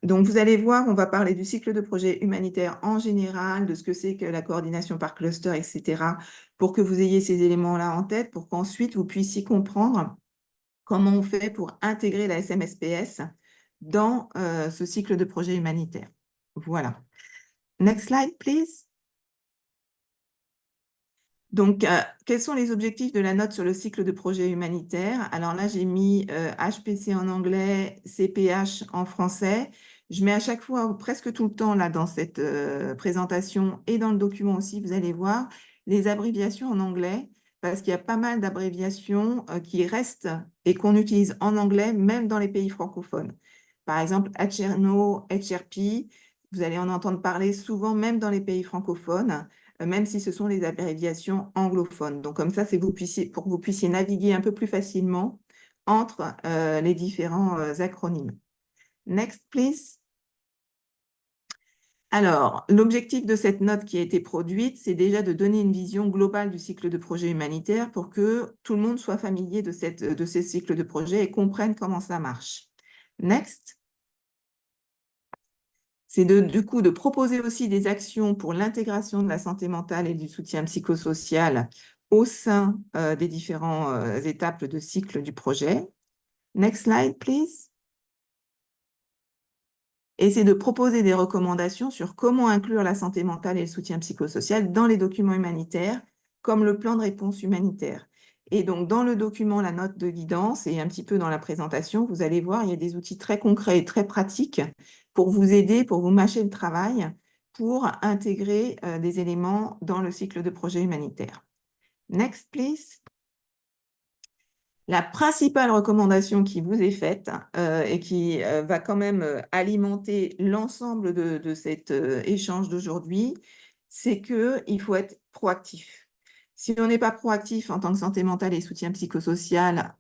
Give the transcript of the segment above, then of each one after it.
Donc, vous allez voir, on va parler du cycle de projet humanitaire en général, de ce que c'est que la coordination par cluster, etc., pour que vous ayez ces éléments-là en tête, pour qu'ensuite vous puissiez comprendre comment on fait pour intégrer la SMSPS dans ce cycle de projet humanitaire. Voilà. Next slide, please. Donc, quels sont les objectifs de la note sur le cycle de projet humanitaire? Alors là, j'ai mis HPC en anglais, CPH en français. Je mets à chaque fois, presque tout le temps, là, dans cette présentation et dans le document aussi, vous allez voir, les abréviations en anglais, parce qu'il y a pas mal d'abréviations qui restent et qu'on utilise en anglais, même dans les pays francophones. Par exemple, HRNO, HRP, vous allez en entendre parler souvent, même dans les pays francophones, même si ce sont les abréviations anglophones. Donc, comme ça, c'est pour que vous puissiez naviguer un peu plus facilement entre les différents acronymes. Next, please. Alors, l'objectif de cette note qui a été produite, c'est déjà de donner une vision globale du cycle de projet humanitaire pour que tout le monde soit familier de ces cycles de projet et comprenne comment ça marche. Next. C'est du coup de proposer aussi des actions pour l'intégration de la santé mentale et du soutien psychosocial au sein des différentes étapes de cycle du projet. Next slide, please. Et c'est de proposer des recommandations sur comment inclure la santé mentale et le soutien psychosocial dans les documents humanitaires, comme le plan de réponse humanitaire. Et donc, dans le document, la note de guidance et un petit peu dans la présentation, vous allez voir, il y a des outils très concrets et très pratiques pour vous aider, pour vous mâcher le travail, pour intégrer des éléments dans le cycle de projet humanitaire. Next, please. La principale recommandation qui vous est faite et qui va quand même alimenter l'ensemble de cet échange d'aujourd'hui, c'est qu'il faut être proactif. Si on n'est pas proactif en tant que santé mentale et soutien psychosocial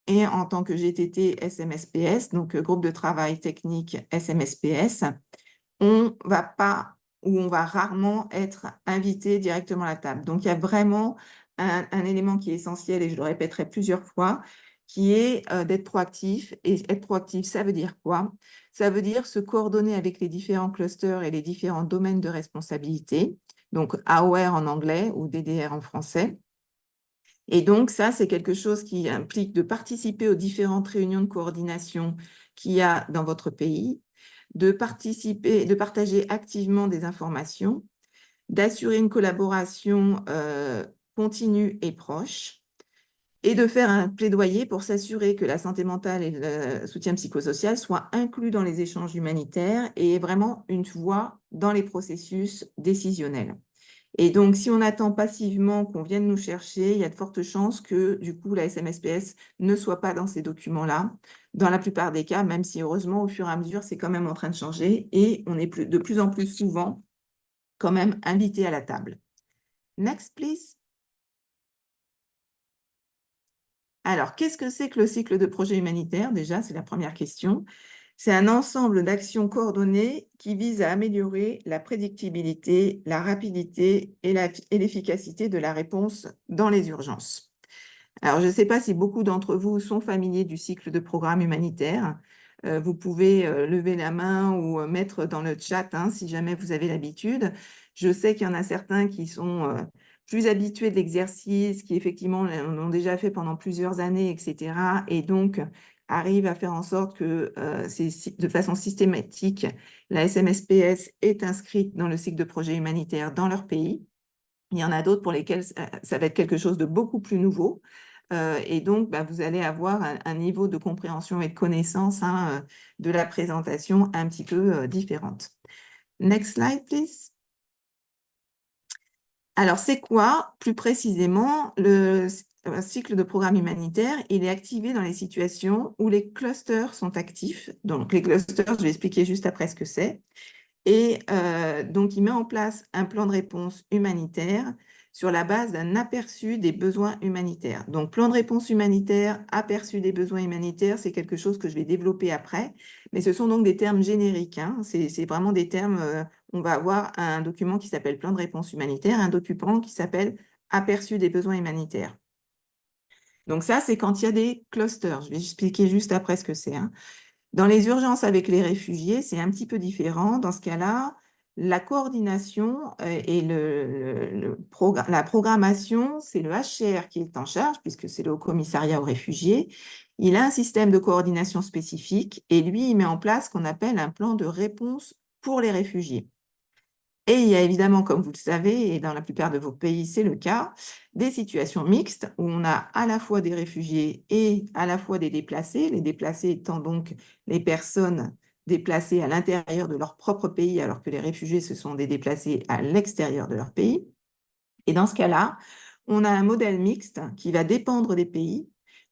et en tant que GTT SMSPS, donc groupe de travail technique SMSPS, on va pas ou on va rarement être invité directement à la table. Donc, il y a vraiment un élément qui est essentiel, et je le répéterai plusieurs fois, qui est d'être proactif. Et être proactif, ça veut dire quoi? Ça veut dire se coordonner avec les différents clusters et les différents domaines de responsabilité, donc AOR en anglais ou DDR en français. Et donc, ça, c'est quelque chose qui implique de participer aux différentes réunions de coordination qu'il y a dans votre pays, de partager activement des informations, d'assurer une collaboration continue et proche, et de faire un plaidoyer pour s'assurer que la santé mentale et le soutien psychosocial soient inclus dans les échanges humanitaires et vraiment une voix dans les processus décisionnels. Et donc, si on attend passivement qu'on vienne nous chercher, il y a de fortes chances que, du coup, la SMSPS ne soit pas dans ces documents-là, dans la plupart des cas, même si, heureusement, au fur et à mesure, c'est quand même en train de changer et on est de plus en plus souvent quand même invité à la table. Next, please. Alors, qu'est-ce que c'est que le cycle de projet humanitaire? Déjà, c'est la première question. C'est un ensemble d'actions coordonnées qui visent à améliorer la prédictibilité, la rapidité et l'efficacité de la réponse dans les urgences. Alors, je ne sais pas si beaucoup d'entre vous sont familiers du cycle de programme humanitaire. Vous pouvez lever la main ou mettre dans le chat si jamais vous avez l'habitude. Je sais qu'il y en a certains qui sont plus habitués de l'exercice, qui effectivement l'ont déjà fait pendant plusieurs années, etc. Et donc, arrivent à faire en sorte que de façon systématique, la SMSPS est inscrite dans le cycle de projet humanitaire dans leur pays. Il y en a d'autres pour lesquels ça va être quelque chose de beaucoup plus nouveau. Et donc, vous allez avoir un niveau de compréhension et de connaissance de la présentation un petit peu différente. Next slide, please. Alors, c'est quoi, plus précisément, le cycle de programme humanitaire? Il est activé dans les situations où les clusters sont actifs. Donc, les clusters, je vais expliquer juste après ce que c'est. Et donc, il met en place un plan de réponse humanitaire sur la base d'un aperçu des besoins humanitaires. Donc, plan de réponse humanitaire, aperçu des besoins humanitaires, c'est quelque chose que je vais développer après. Mais ce sont donc des termes génériques. C'est vraiment des termes, on va avoir un document qui s'appelle plan de réponse humanitaire, un document qui s'appelle aperçu des besoins humanitaires. Donc ça, c'est quand il y a des clusters. Je vais expliquer juste après ce que c'est. Dans les urgences avec les réfugiés, c'est un petit peu différent. Dans ce cas-là, la coordination et la programmation, c'est le HCR qui est en charge, puisque c'est le Haut Commissariat aux réfugiés. Il a un système de coordination spécifique et lui, il met en place ce qu'on appelle un plan de réponse pour les réfugiés. Et il y a évidemment, comme vous le savez, et dans la plupart de vos pays, c'est le cas, des situations mixtes où on a à la fois des réfugiés et à la fois des déplacés, les déplacés étant donc les personnes déplacées à l'intérieur de leur propre pays, alors que les réfugiés, ce sont des déplacés à l'extérieur de leur pays. Et dans ce cas-là, on a un modèle mixte qui va dépendre des pays,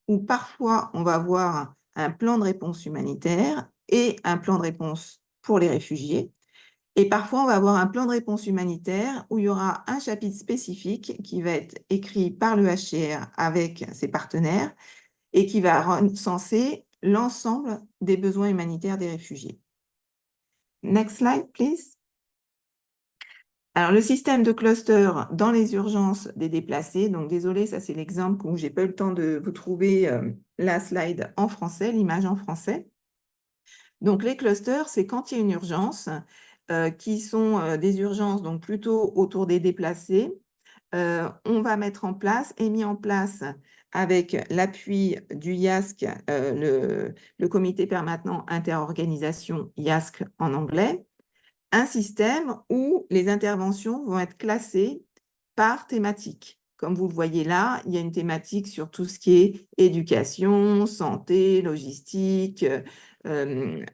où parfois on va avoir un plan de réponse humanitaire et un plan de réponse pour les réfugiés. Et parfois, on va avoir un plan de réponse humanitaire où il y aura un chapitre spécifique qui va être écrit par le HCR avec ses partenaires et qui va recenser l'ensemble des besoins humanitaires des réfugiés. Next slide, please. Alors, le système de cluster dans les urgences des déplacés, donc désolé, ça c'est l'exemple où j'ai pas eu le temps de vous trouver la slide en français, l'image en français. Donc, les clusters, c'est quand il y a une urgence, qui sont des urgences donc plutôt autour des déplacés. On va mettre en place et mis en place avec l'appui du IASC, le comité permanent interorganisation IASC en anglais, un système où les interventions vont être classées par thématique. Comme vous le voyez là, il y a une thématique sur tout ce qui est éducation, santé, logistique,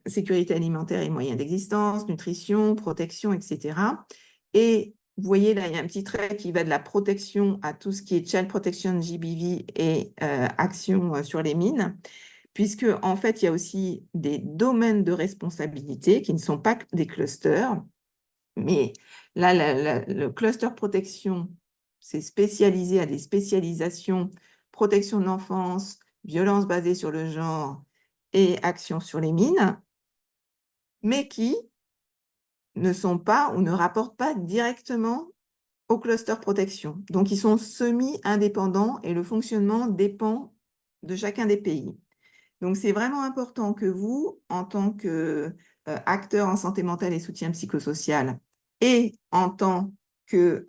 sécurité alimentaire et moyens d'existence, nutrition, protection, etc. Et vous voyez là, il y a un petit trait qui va de la protection à tout ce qui est Child Protection, GBV et action sur les mines, puisque en fait, il y a aussi des domaines de responsabilité qui ne sont pas des clusters, mais là, le cluster protection, c'est spécialisé à des spécialisations protection de l'enfance, violence basée sur le genre et action sur les mines, mais qui ne sont pas ou ne rapportent pas directement au cluster protection. Donc, ils sont semi-indépendants et le fonctionnement dépend de chacun des pays. Donc, c'est vraiment important que vous, en tant qu'acteur en santé mentale et soutien psychosocial, et en tant que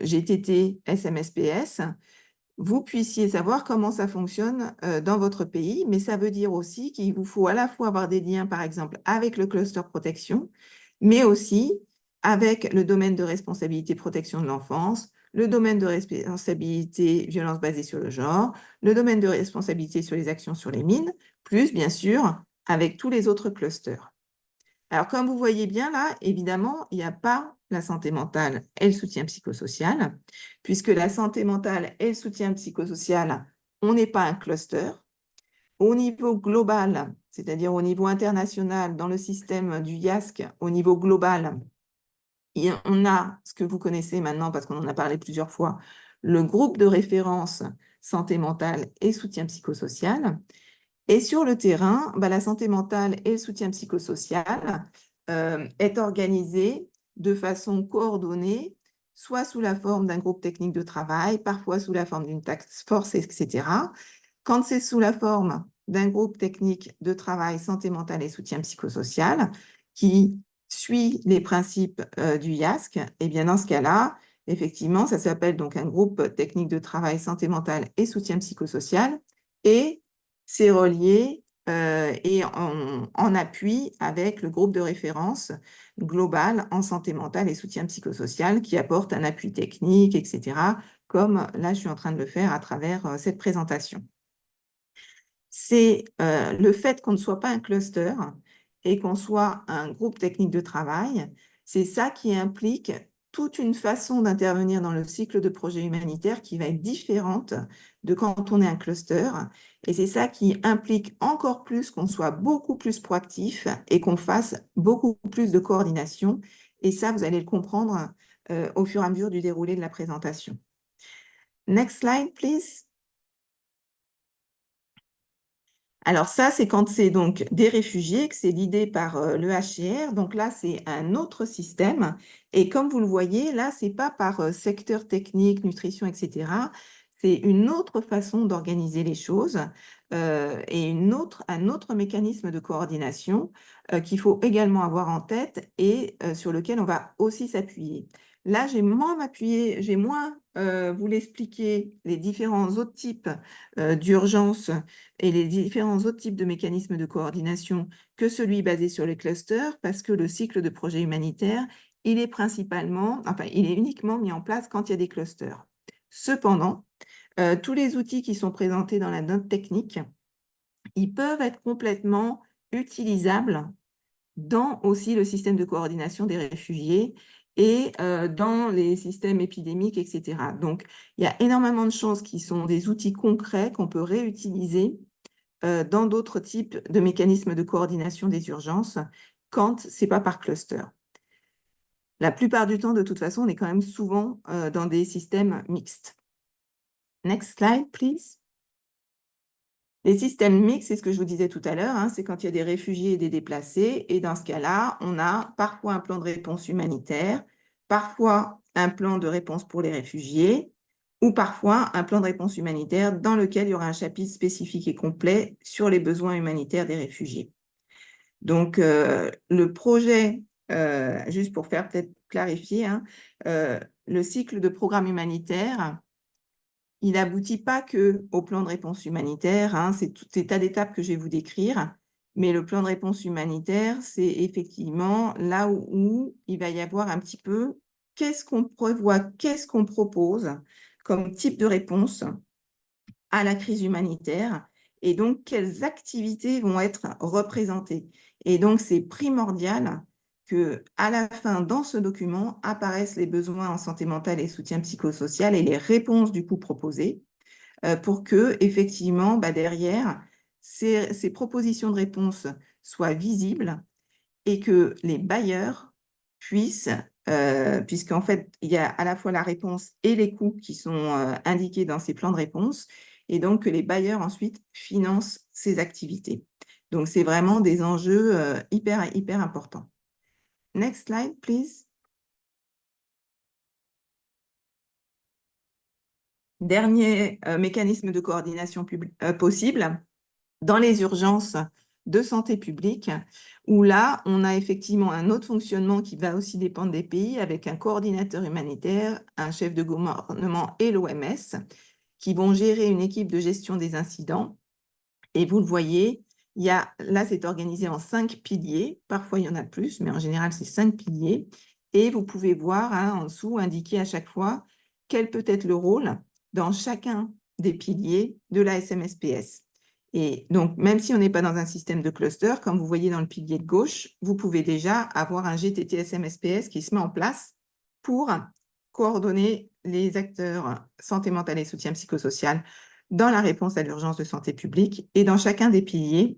GTT SMSPS, vous puissiez savoir comment ça fonctionne dans votre pays, mais ça veut dire aussi qu'il vous faut à la fois avoir des liens, par exemple, avec le cluster protection, mais aussi avec le domaine de responsabilité protection de l'enfance, le domaine de responsabilité violence basée sur le genre, le domaine de responsabilité sur les actions sur les mines, plus, bien sûr, avec tous les autres clusters. Alors, comme vous voyez bien là, évidemment, il n'y a pas la santé mentale et le soutien psychosocial, puisque la santé mentale et le soutien psychosocial, on n'est pas un cluster. Au niveau global, c'est-à-dire au niveau international, dans le système du IASC, au niveau global, on a ce que vous connaissez maintenant, parce qu'on en a parlé plusieurs fois, le groupe de référence santé mentale et soutien psychosocial. Et sur le terrain, la santé mentale et le soutien psychosocial est organisé de façon coordonnée, soit sous la forme d'un groupe technique de travail, parfois sous la forme d'une task force, etc. Quand c'est sous la forme d'un groupe technique de travail santé mentale et soutien psychosocial qui suit les principes du IASC, et bien dans ce cas-là, effectivement, ça s'appelle donc un groupe technique de travail santé mentale et soutien psychosocial, et c'est relié et en appui avec le groupe de référence global en santé mentale et soutien psychosocial qui apporte un appui technique, etc., comme là, je suis en train de le faire à travers cette présentation. C'est le fait qu'on ne soit pas un cluster et qu'on soit un groupe technique de travail, c'est ça qui implique toute une façon d'intervenir dans le cycle de projet humanitaire qui va être différente de quand on est un cluster. Et c'est ça qui implique encore plus qu'on soit beaucoup plus proactif et qu'on fasse beaucoup plus de coordination. Et ça, vous allez le comprendre au fur et à mesure du déroulé de la présentation. Next slide, please. Alors ça, c'est quand c'est donc des réfugiés, que c'est l'idée par le HCR. Donc là, c'est un autre système. Et comme vous le voyez, là, c'est pas par secteur technique, nutrition, etc. C'est une autre façon d'organiser les choses et un autre mécanisme de coordination qu'il faut également avoir en tête et sur lequel on va aussi s'appuyer. Là, j'ai moins voulu expliquer les différents autres types d'urgence et les différents autres types de mécanismes de coordination que celui basé sur les clusters, parce que le cycle de projet humanitaire, il est uniquement mis en place quand il y a des clusters. Cependant, tous les outils qui sont présentés dans la note technique, ils peuvent être complètement utilisables dans aussi le système de coordination des réfugiés et dans les systèmes épidémiques, etc. Donc, il y a énormément de choses qui sont des outils concrets qu'on peut réutiliser dans d'autres types de mécanismes de coordination des urgences quand ce n'est pas par cluster. La plupart du temps, de toute façon, on est quand même souvent dans des systèmes mixtes. Next slide, please. Les systèmes mixtes, c'est ce que je vous disais tout à l'heure, hein, c'est quand il y a des réfugiés et des déplacés. Et dans ce cas-là, on a parfois un plan de réponse humanitaire, parfois un plan de réponse pour les réfugiés, ou parfois un plan de réponse humanitaire dans lequel il y aura un chapitre spécifique et complet sur les besoins humanitaires des réfugiés. Donc, le projet, juste pour faire peut-être clarifier, hein, le cycle de programme humanitaire, il n'aboutit pas qu'au plan de réponse humanitaire, hein, c'est tout ces tas d'étapes que je vais vous décrire, mais le plan de réponse humanitaire, c'est effectivement là où il va y avoir un petit peu qu'est-ce qu'on prévoit, qu'est-ce qu'on propose comme type de réponse à la crise humanitaire et donc quelles activités vont être représentées. Et donc, c'est primordial qu'à la fin, dans ce document, apparaissent les besoins en santé mentale et soutien psychosocial et les réponses du coup proposées pour que, effectivement, derrière, ces propositions de réponse soient visibles et que les bailleurs puissent, puisqu'en fait, il y a à la fois la réponse et les coûts qui sont indiqués dans ces plans de réponse, et donc que les bailleurs ensuite financent ces activités. Donc, c'est vraiment des enjeux hyper, hyper importants. Next slide, please. Dernier mécanisme de coordination possible, dans les urgences de santé publique, où là, on a effectivement un autre fonctionnement qui va aussi dépendre des pays, avec un coordinateur humanitaire, un chef de gouvernement et l'OMS, qui vont gérer une équipe de gestion des incidents. Et vous le voyez, là, c'est organisé en 5 piliers. Parfois, il y en a plus, mais en général, c'est 5 piliers. Et vous pouvez voir en dessous, indiqué à chaque fois, quel peut être le rôle dans chacun des piliers de la SMSPS. Et donc, même si on n'est pas dans un système de cluster, comme vous voyez dans le pilier de gauche, vous pouvez déjà avoir un GTT SMSPS qui se met en place pour coordonner les acteurs santé mentale et soutien psychosocial dans la réponse à l'urgence de santé publique. Et dans chacun des piliers,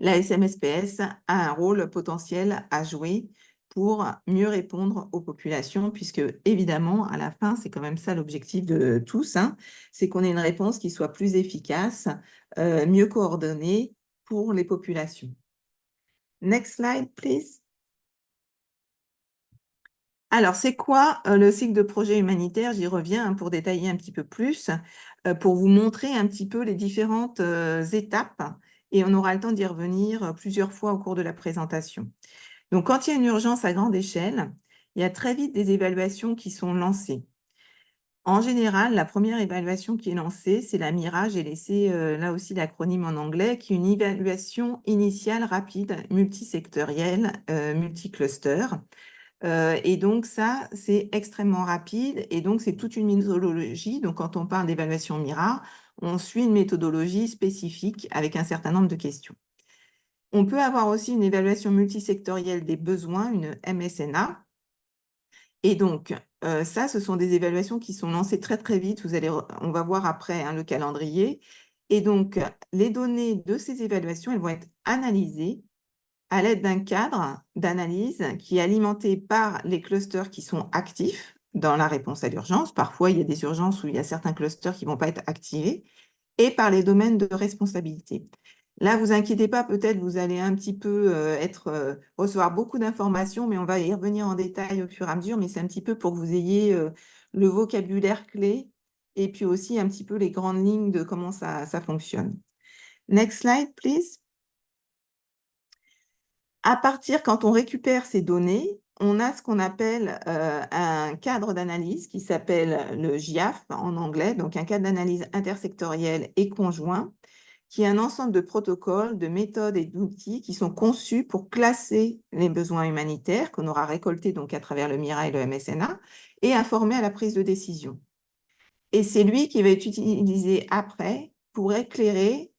la SMSPS a un rôle potentiel à jouer pour mieux répondre aux populations, puisque évidemment, à la fin, c'est quand même ça l'objectif de tous, hein, c'est qu'on ait une réponse qui soit plus efficace, mieux coordonnée pour les populations. Next slide, please. Alors, c'est quoi le cycle de projet humanitaire? J'y reviens pour détailler un petit peu plus, pour vous montrer un petit peu les différentes étapes, et on aura le temps d'y revenir plusieurs fois au cours de la présentation. Donc, quand il y a une urgence à grande échelle, il y a très vite des évaluations qui sont lancées. En général, la première évaluation qui est lancée, c'est la MIRA, j'ai laissé là aussi l'acronyme en anglais, qui est une évaluation initiale rapide, multisectorielle, multicluster. Et donc ça, c'est extrêmement rapide et donc c'est toute une méthodologie. Donc quand on parle d'évaluation MIRA, on suit une méthodologie spécifique avec un certain nombre de questions. On peut avoir aussi une évaluation multisectorielle des besoins, une MSNA. Et donc ça, ce sont des évaluations qui sont lancées très très vite. On va voir après hein, le calendrier. Et donc les données de ces évaluations, elles vont être analysées à l'aide d'un cadre d'analyse qui est alimenté par les clusters qui sont actifs dans la réponse à l'urgence. Parfois, il y a des urgences où il y a certains clusters qui ne vont pas être activés, et par les domaines de responsabilité. Là, vous inquiétez pas, peut-être vous allez un petit peu recevoir beaucoup d'informations, mais on va y revenir en détail au fur et à mesure, mais c'est un petit peu pour que vous ayez le vocabulaire clé et puis aussi un petit peu les grandes lignes de comment ça fonctionne. Next slide, please. À partir quand on récupère ces données, on a ce qu'on appelle, un cadre d'analyse qui s'appelle le GIAF en anglais, donc un cadre d'analyse intersectoriel et conjoint, qui est un ensemble de protocoles, de méthodes et d'outils qui sont conçus pour classer les besoins humanitaires qu'on aura récoltés donc à travers le MIRA et le MSNA et informer à la prise de décision. Et c'est lui qui va être utilisé après pour éclairer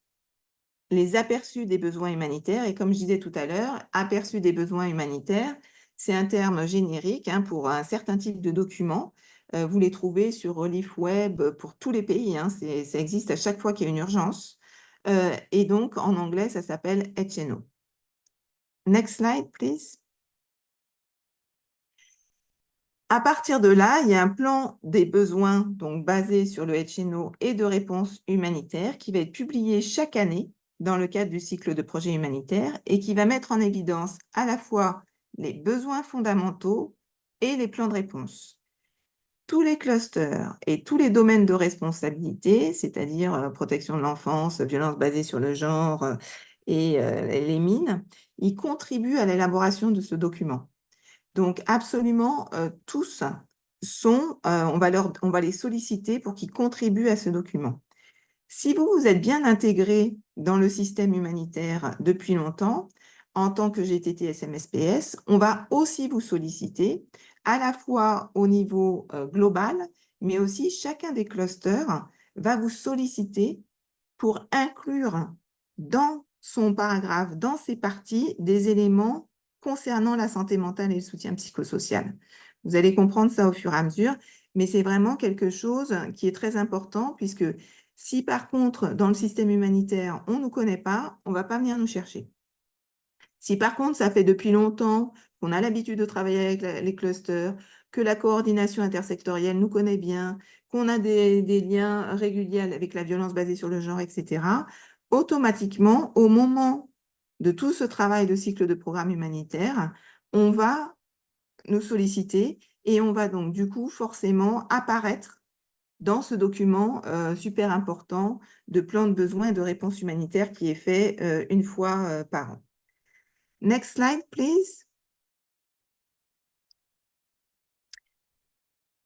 les aperçus des besoins humanitaires. Et comme je disais tout à l'heure, aperçus des besoins humanitaires, c'est un terme générique pour un certain type de documents. Vous les trouvez sur Relief Web pour tous les pays, ça existe à chaque fois qu'il y a une urgence. Et donc, en anglais, ça s'appelle HNO. Next slide, please. À partir de là, il y a un plan des besoins donc basé sur le HNO et de réponse humanitaire qui va être publié chaque année dans le cadre du cycle de projet humanitaire et qui va mettre en évidence à la fois les besoins fondamentaux et les plans de réponse. Tous les clusters et tous les domaines de responsabilité, c'est-à-dire protection de l'enfance, violence basée sur le genre et les mines, ils contribuent à l'élaboration de ce document. Donc absolument, tous sont, on va les solliciter pour qu'ils contribuent à ce document. Si vous, vous êtes bien intégré dans le système humanitaire depuis longtemps, en tant que GTT SMSPS, on va aussi vous solliciter à la fois au niveau global, mais aussi chacun des clusters va vous solliciter pour inclure dans son paragraphe, dans ses parties, des éléments concernant la santé mentale et le soutien psychosocial. Vous allez comprendre ça au fur et à mesure, mais c'est vraiment quelque chose qui est très important puisque si par contre, dans le système humanitaire, on ne nous connaît pas, on ne va pas venir nous chercher. Si par contre, ça fait depuis longtemps qu'on a l'habitude de travailler avec les clusters, que la coordination intersectorielle nous connaît bien, qu'on a des liens réguliers avec la violence basée sur le genre, etc., automatiquement, au moment de tout ce travail de cycle de programme humanitaire, on va nous solliciter et on va donc du coup forcément apparaître dans ce document super important de plan de besoins et de réponse humanitaire qui est fait une fois par an. Next slide, please.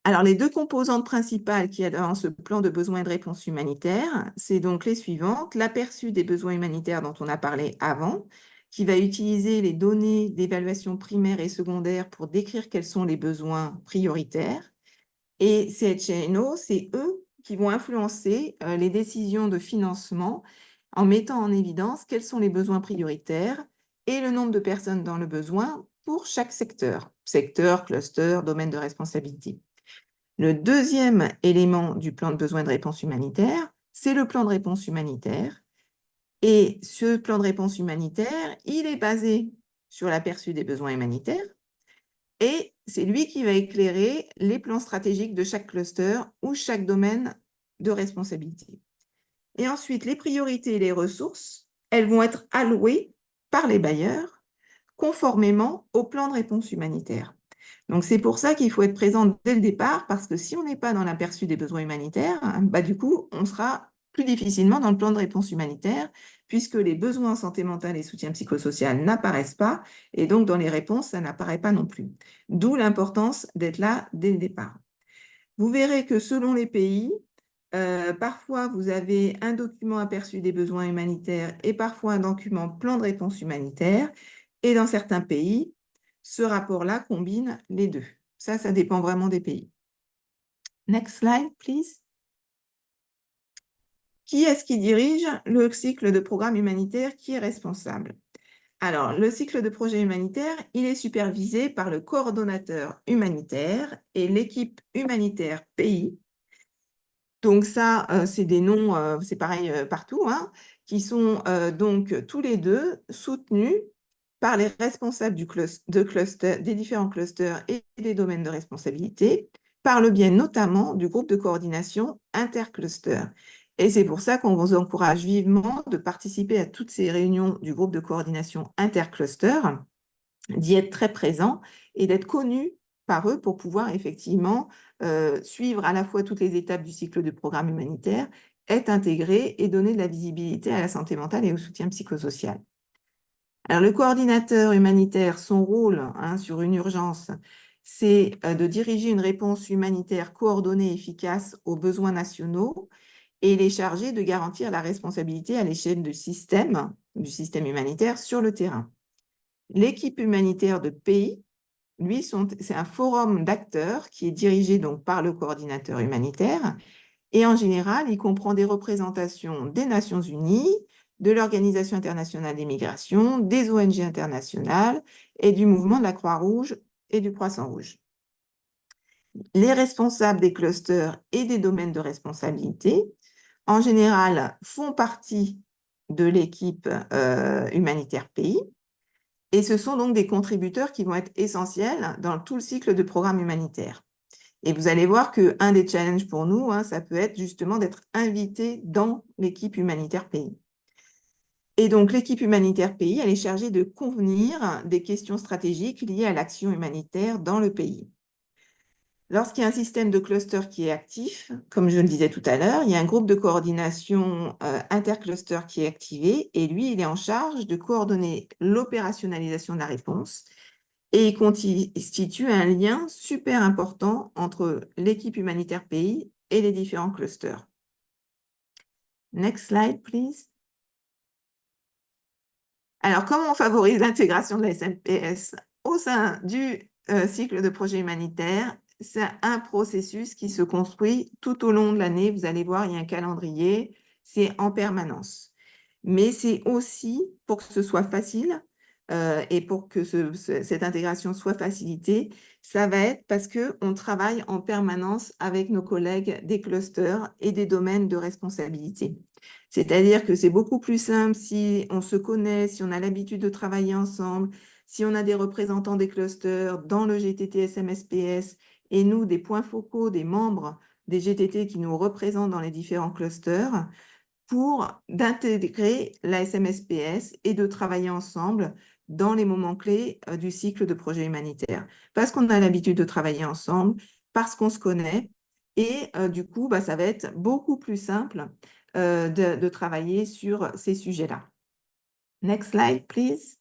Alors, les deux composantes principales qu'il y a dans ce plan de besoins et de réponse humanitaire, c'est donc les suivantes. L'aperçu des besoins humanitaires dont on a parlé avant, qui va utiliser les données d'évaluation primaire et secondaire pour décrire quels sont les besoins prioritaires. Et ces HNO, c'est eux qui vont influencer les décisions de financement en mettant en évidence quels sont les besoins prioritaires et le nombre de personnes dans le besoin pour chaque secteur, cluster, domaine de responsabilité. Le deuxième élément du plan de besoin de réponse humanitaire, c'est le plan de réponse humanitaire. Et ce plan de réponse humanitaire, il est basé sur l'aperçu des besoins humanitaires et c'est lui qui va éclairer les plans stratégiques de chaque cluster ou chaque domaine de responsabilité. Et ensuite, les priorités et les ressources, elles vont être allouées par les bailleurs conformément au plan de réponse humanitaire. Donc, c'est pour ça qu'il faut être présent dès le départ, parce que si on n'est pas dans l'aperçu des besoins humanitaires, du coup, on sera plus difficilement dans le plan de réponse humanitaire, puisque les besoins en santé mentale et soutien psychosocial n'apparaissent pas, et donc dans les réponses, ça n'apparaît pas non plus. D'où l'importance d'être là dès le départ. Vous verrez que selon les pays, parfois vous avez un document aperçu des besoins humanitaires et parfois un document plan de réponse humanitaire, et dans certains pays, ce rapport-là combine les deux. Ça dépend vraiment des pays. Next slide, please. Qui est-ce qui dirige le cycle de programme humanitaire? Qui est responsable? Alors, le cycle de projet humanitaire, il est supervisé par le coordonnateur humanitaire et l'équipe humanitaire pays. Donc ça, c'est des noms, c'est pareil partout, qui sont donc tous les deux soutenus par les responsables des différents clusters et des domaines de responsabilité, par le biais notamment du groupe de coordination intercluster. Et c'est pour ça qu'on vous encourage vivement de participer à toutes ces réunions du groupe de coordination intercluster, d'y être très présent et d'être connu par eux pour pouvoir effectivement suivre à la fois toutes les étapes du cycle du programme humanitaire, être intégré et donner de la visibilité à la santé mentale et au soutien psychosocial. Alors, le coordinateur humanitaire, son rôle sur une urgence, c'est de diriger une réponse humanitaire coordonnée et efficace aux besoins nationaux, et il est chargé de garantir la responsabilité à l'échelle du système humanitaire sur le terrain. L'équipe humanitaire de pays, lui, c'est un forum d'acteurs qui est dirigé donc par le coordinateur humanitaire, et en général, il comprend des représentations des Nations Unies, de l'Organisation internationale des migrations, des ONG internationales et du mouvement de la Croix-Rouge et du Croissant-Rouge. Les responsables des clusters et des domaines de responsabilité, en général, font partie de l'équipe humanitaire pays, et ce sont donc des contributeurs qui vont être essentiels dans tout le cycle de programme humanitaire. Et vous allez voir qu'un des challenges pour nous, ça peut être justement d'être invité dans l'équipe humanitaire pays. Et donc, l'équipe humanitaire pays, elle est chargée de convenir des questions stratégiques liées à l'action humanitaire dans le pays. Lorsqu'il y a un système de cluster qui est actif, comme je le disais tout à l'heure, il y a un groupe de coordination intercluster qui est activé, et lui, il est en charge de coordonner l'opérationnalisation de la réponse, et il constitue un lien super important entre l'équipe humanitaire pays et les différents clusters. Next slide, please. Alors, comment on favorise l'intégration de la SMPS au sein du cycle de projet humanitaire? C'est un processus qui se construit tout au long de l'année. Vous allez voir, il y a un calendrier, c'est en permanence. Mais c'est aussi pour que ce soit facile et pour que cette intégration soit facilitée, ça va être parce qu'on travaille en permanence avec nos collègues des clusters et des domaines de responsabilité. C'est-à-dire que c'est beaucoup plus simple si on se connaît, si on a l'habitude de travailler ensemble, si on a des représentants des clusters dans le GTT SMSPS et nous, des points focaux, des membres des GTT qui nous représentent dans les différents clusters, pour d'intégrer la SMSPS et de travailler ensemble dans les moments clés du cycle de projet humanitaire. Parce qu'on a l'habitude de travailler ensemble, parce qu'on se connaît, et du coup, ça va être beaucoup plus simple de travailler sur ces sujets-là. Next slide, please.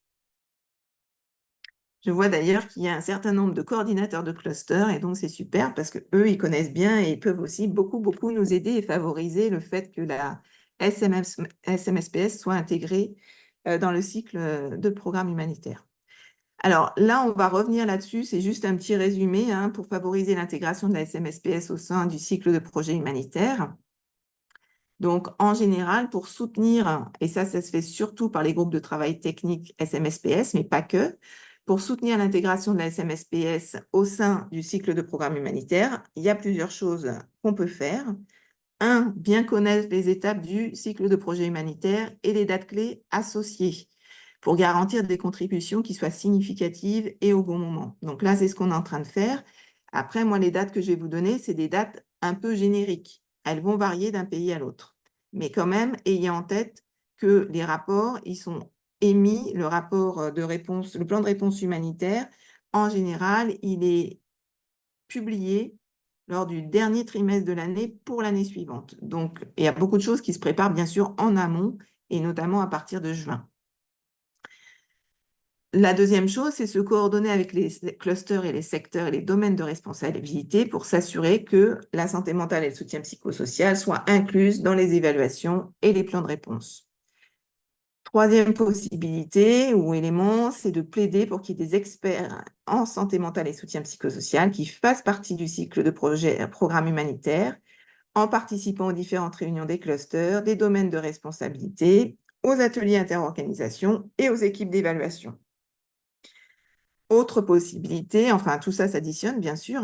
Je vois d'ailleurs qu'il y a un certain nombre de coordinateurs de clusters, et donc c'est super parce qu'eux, ils connaissent bien et ils peuvent aussi beaucoup nous aider et favoriser le fait que la SMSPS soit intégrée dans le cycle de programme humanitaire. Alors là, on va revenir là-dessus, c'est juste un petit résumé pour favoriser l'intégration de la SMSPS au sein du cycle de projet humanitaire. Donc, en général, pour soutenir, et ça se fait surtout par les groupes de travail technique SMSPS, mais pas que, pour soutenir l'intégration de la SMSPS au sein du cycle de programme humanitaire, il y a plusieurs choses qu'on peut faire. Un, bien connaître les étapes du cycle de projet humanitaire et les dates clés associées pour garantir des contributions qui soient significatives et au bon moment. Donc là, c'est ce qu'on est en train de faire. Après, moi, les dates que je vais vous donner, c'est des dates un peu génériques. Elles vont varier d'un pays à l'autre. Mais quand même, ayez en tête que les rapports, ils sont émis, le rapport de réponse, le plan de réponse humanitaire, en général, il est publié lors du dernier trimestre de l'année pour l'année suivante. Donc, il y a beaucoup de choses qui se préparent, bien sûr, en amont, et notamment à partir de juin. La deuxième chose, c'est se coordonner avec les clusters et les secteurs et les domaines de responsabilité pour s'assurer que la santé mentale et le soutien psychosocial soient inclus dans les évaluations et les plans de réponse. Troisième possibilité ou élément, c'est de plaider pour qu'il y ait des experts en santé mentale et soutien psychosocial qui fassent partie du cycle de programme humanitaire en participant aux différentes réunions des clusters, des domaines de responsabilité, aux ateliers interorganisation et aux équipes d'évaluation. Autre possibilité, enfin tout ça s'additionne bien sûr,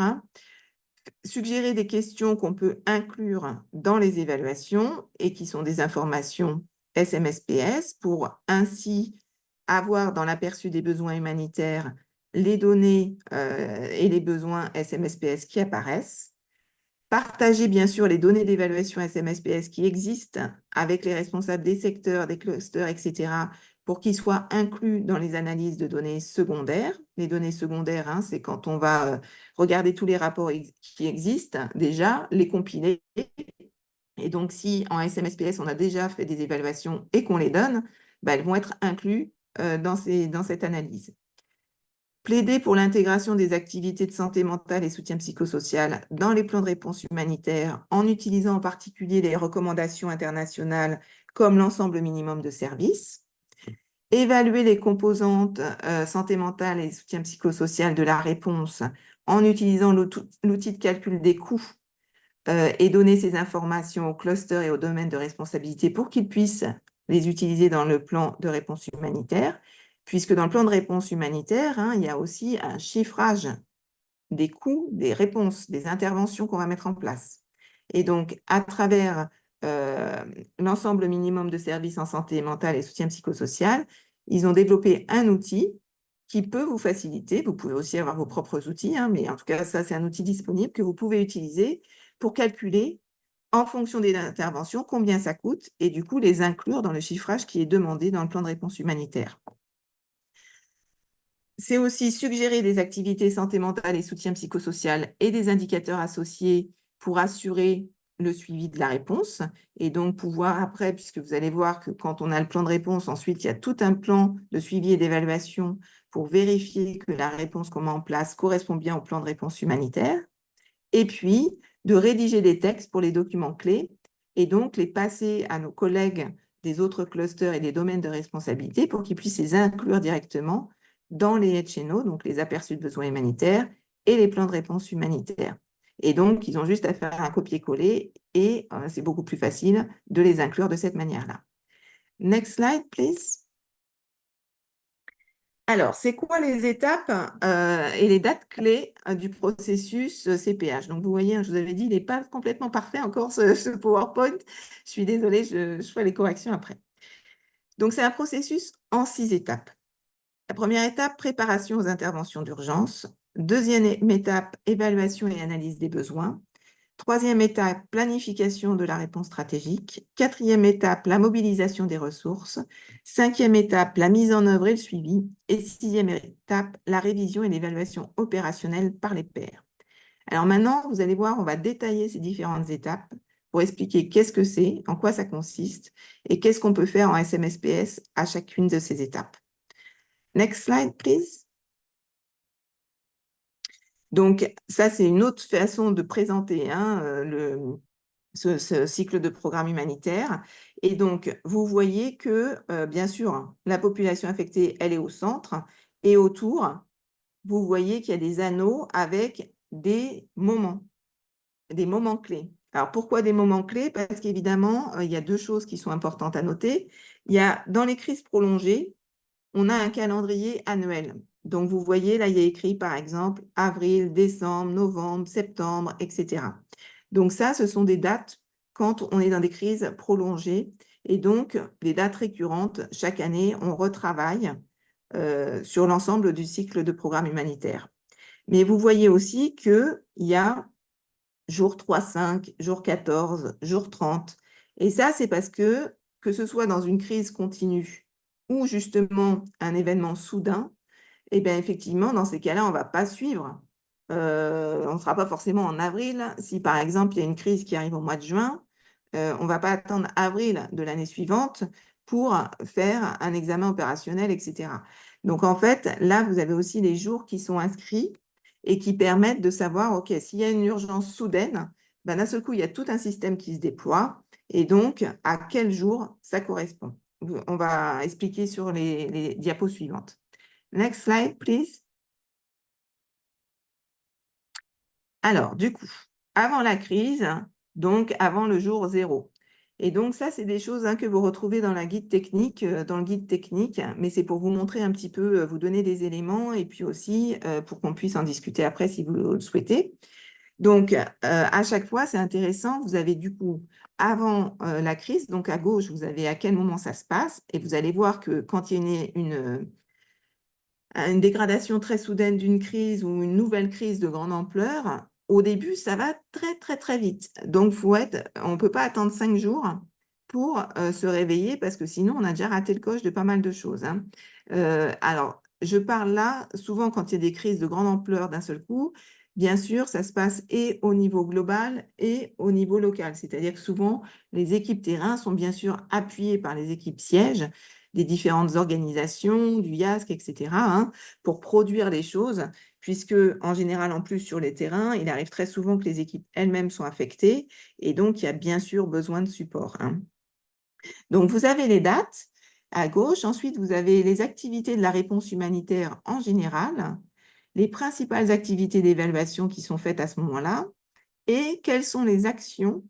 suggérer des questions qu'on peut inclure dans les évaluations et qui sont des informations SMSPS pour ainsi avoir dans l'aperçu des besoins humanitaires les données et les besoins SMSPS qui apparaissent. Partager bien sûr les données d'évaluation SMSPS qui existent avec les responsables des secteurs, des clusters, etc., pour qu'ils soient inclus dans les analyses de données secondaires. Les données secondaires, hein, c'est quand on va regarder tous les rapports qui existent déjà, les compiler. Et donc, si en SMSPS, on a déjà fait des évaluations et qu'on les donne, bah, elles vont être incluses dans cette analyse. Plaider pour l'intégration des activités de santé mentale et soutien psychosocial dans les plans de réponse humanitaire en utilisant en particulier les recommandations internationales comme l'ensemble minimum de services. Évaluer les composantes santé mentale et soutien psychosocial de la réponse en utilisant l'outil de calcul des coûts et donner ces informations aux clusters et aux domaines de responsabilité pour qu'ils puissent les utiliser dans le plan de réponse humanitaire, puisque dans le plan de réponse humanitaire, hein, il y a aussi un chiffrage des coûts, des réponses, des interventions qu'on va mettre en place. Et donc, à travers l'ensemble minimum de services en santé mentale et soutien psychosocial, ils ont développé un outil qui peut vous faciliter. Vous pouvez aussi avoir vos propres outils, hein, mais en tout cas, ça, c'est un outil disponible que vous pouvez utiliser pour calculer, en fonction des interventions, combien ça coûte et du coup, les inclure dans le chiffrage qui est demandé dans le plan de réponse humanitaire. C'est aussi suggérer des activités santé mentale et soutien psychosocial et des indicateurs associés pour assurer le suivi de la réponse et donc pouvoir après, puisque vous allez voir que quand on a le plan de réponse, ensuite il y a tout un plan de suivi et d'évaluation pour vérifier que la réponse qu'on met en place correspond bien au plan de réponse humanitaire. Et puis, de rédiger des textes pour les documents clés et donc les passer à nos collègues des autres clusters et des domaines de responsabilité pour qu'ils puissent les inclure directement dans les HNO, donc les aperçus de besoins humanitaires et les plans de réponse humanitaires. Et donc, ils ont juste à faire un copier-coller et c'est beaucoup plus facile de les inclure de cette manière-là. Next slide, please. Alors, c'est quoi les étapes et les dates clés du processus CPH? Donc, vous voyez, je vous avais dit, il n'est pas complètement parfait encore ce PowerPoint. Je suis désolée, je ferai les corrections après. Donc, c'est un processus en 6 étapes. La première étape, préparation aux interventions d'urgence. Deuxième étape, évaluation et analyse des besoins. Troisième étape, planification de la réponse stratégique. Quatrième étape, la mobilisation des ressources. Cinquième étape, la mise en œuvre et le suivi. Et sixième étape, la révision et l'évaluation opérationnelle par les pairs. Alors maintenant, vous allez voir, on va détailler ces différentes étapes pour expliquer qu'est-ce que c'est, en quoi ça consiste et qu'est-ce qu'on peut faire en SMSPS à chacune de ces étapes. Next slide, please. Donc, ça, c'est une autre façon de présenter hein, ce cycle de programme humanitaire. Et donc, vous voyez que, bien sûr, la population affectée, elle est au centre. Et autour, vous voyez qu'il y a des anneaux avec des moments clés. Alors, pourquoi des moments clés? Parce qu'évidemment, il y a deux choses qui sont importantes à noter. Il y a, dans les crises prolongées, on a un calendrier annuel. Donc, vous voyez, là, il y a écrit, par exemple, avril, décembre, novembre, septembre, etc. Donc, ça, ce sont des dates quand on est dans des crises prolongées. Et donc, les dates récurrentes, chaque année, on retravaille sur l'ensemble du cycle de programme humanitaire. Mais vous voyez aussi qu'il y a jour 3-5, jour 14, jour 30. Et ça, c'est parce que ce soit dans une crise continue ou justement un événement soudain, eh bien, effectivement, dans ces cas-là, on ne va pas suivre. On ne sera pas forcément en avril. Si, par exemple, il y a une crise qui arrive au mois de juin, on ne va pas attendre avril de l'année suivante pour faire un examen opérationnel, etc. Donc, en fait, là, vous avez aussi les jours qui sont inscrits et qui permettent de savoir, OK, s'il y a une urgence soudaine, ben, d'un seul coup, il y a tout un système qui se déploie et donc, à quel jour ça correspond. On va expliquer sur les diapos suivantes. Next slide, please. Alors, du coup, avant la crise, donc avant le jour 0. Et donc, ça, c'est des choses hein, que vous retrouvez dans la guide technique, dans le guide technique, mais c'est pour vous montrer un petit peu, vous donner des éléments et puis aussi pour qu'on puisse en discuter après si vous le souhaitez. Donc, à chaque fois, c'est intéressant. Vous avez du coup, avant la crise, donc à gauche, vous avez à quel moment ça se passe et vous allez voir que quand il y a une dégradation très soudaine d'une crise ou une nouvelle crise de grande ampleur, au début, ça va très, très, très vite. Donc, on ne peut pas attendre 5 jours pour se réveiller, parce que sinon, on a déjà raté le coche de pas mal de choses, hein. Alors, je parle là, souvent quand il y a des crises de grande ampleur d'un seul coup, bien sûr, ça se passe et au niveau global et au niveau local. C'est-à-dire que souvent, les équipes terrain sont bien sûr appuyées par les équipes sièges des différentes organisations, du IASC, etc., hein, pour produire les choses, puisque en général, en plus, sur les terrains, il arrive très souvent que les équipes elles-mêmes sont affectées, et donc il y a bien sûr besoin de support, hein. Donc, vous avez les dates à gauche. Ensuite, vous avez les activités de la réponse humanitaire en général, les principales activités d'évaluation qui sont faites à ce moment-là, et quelles sont les actions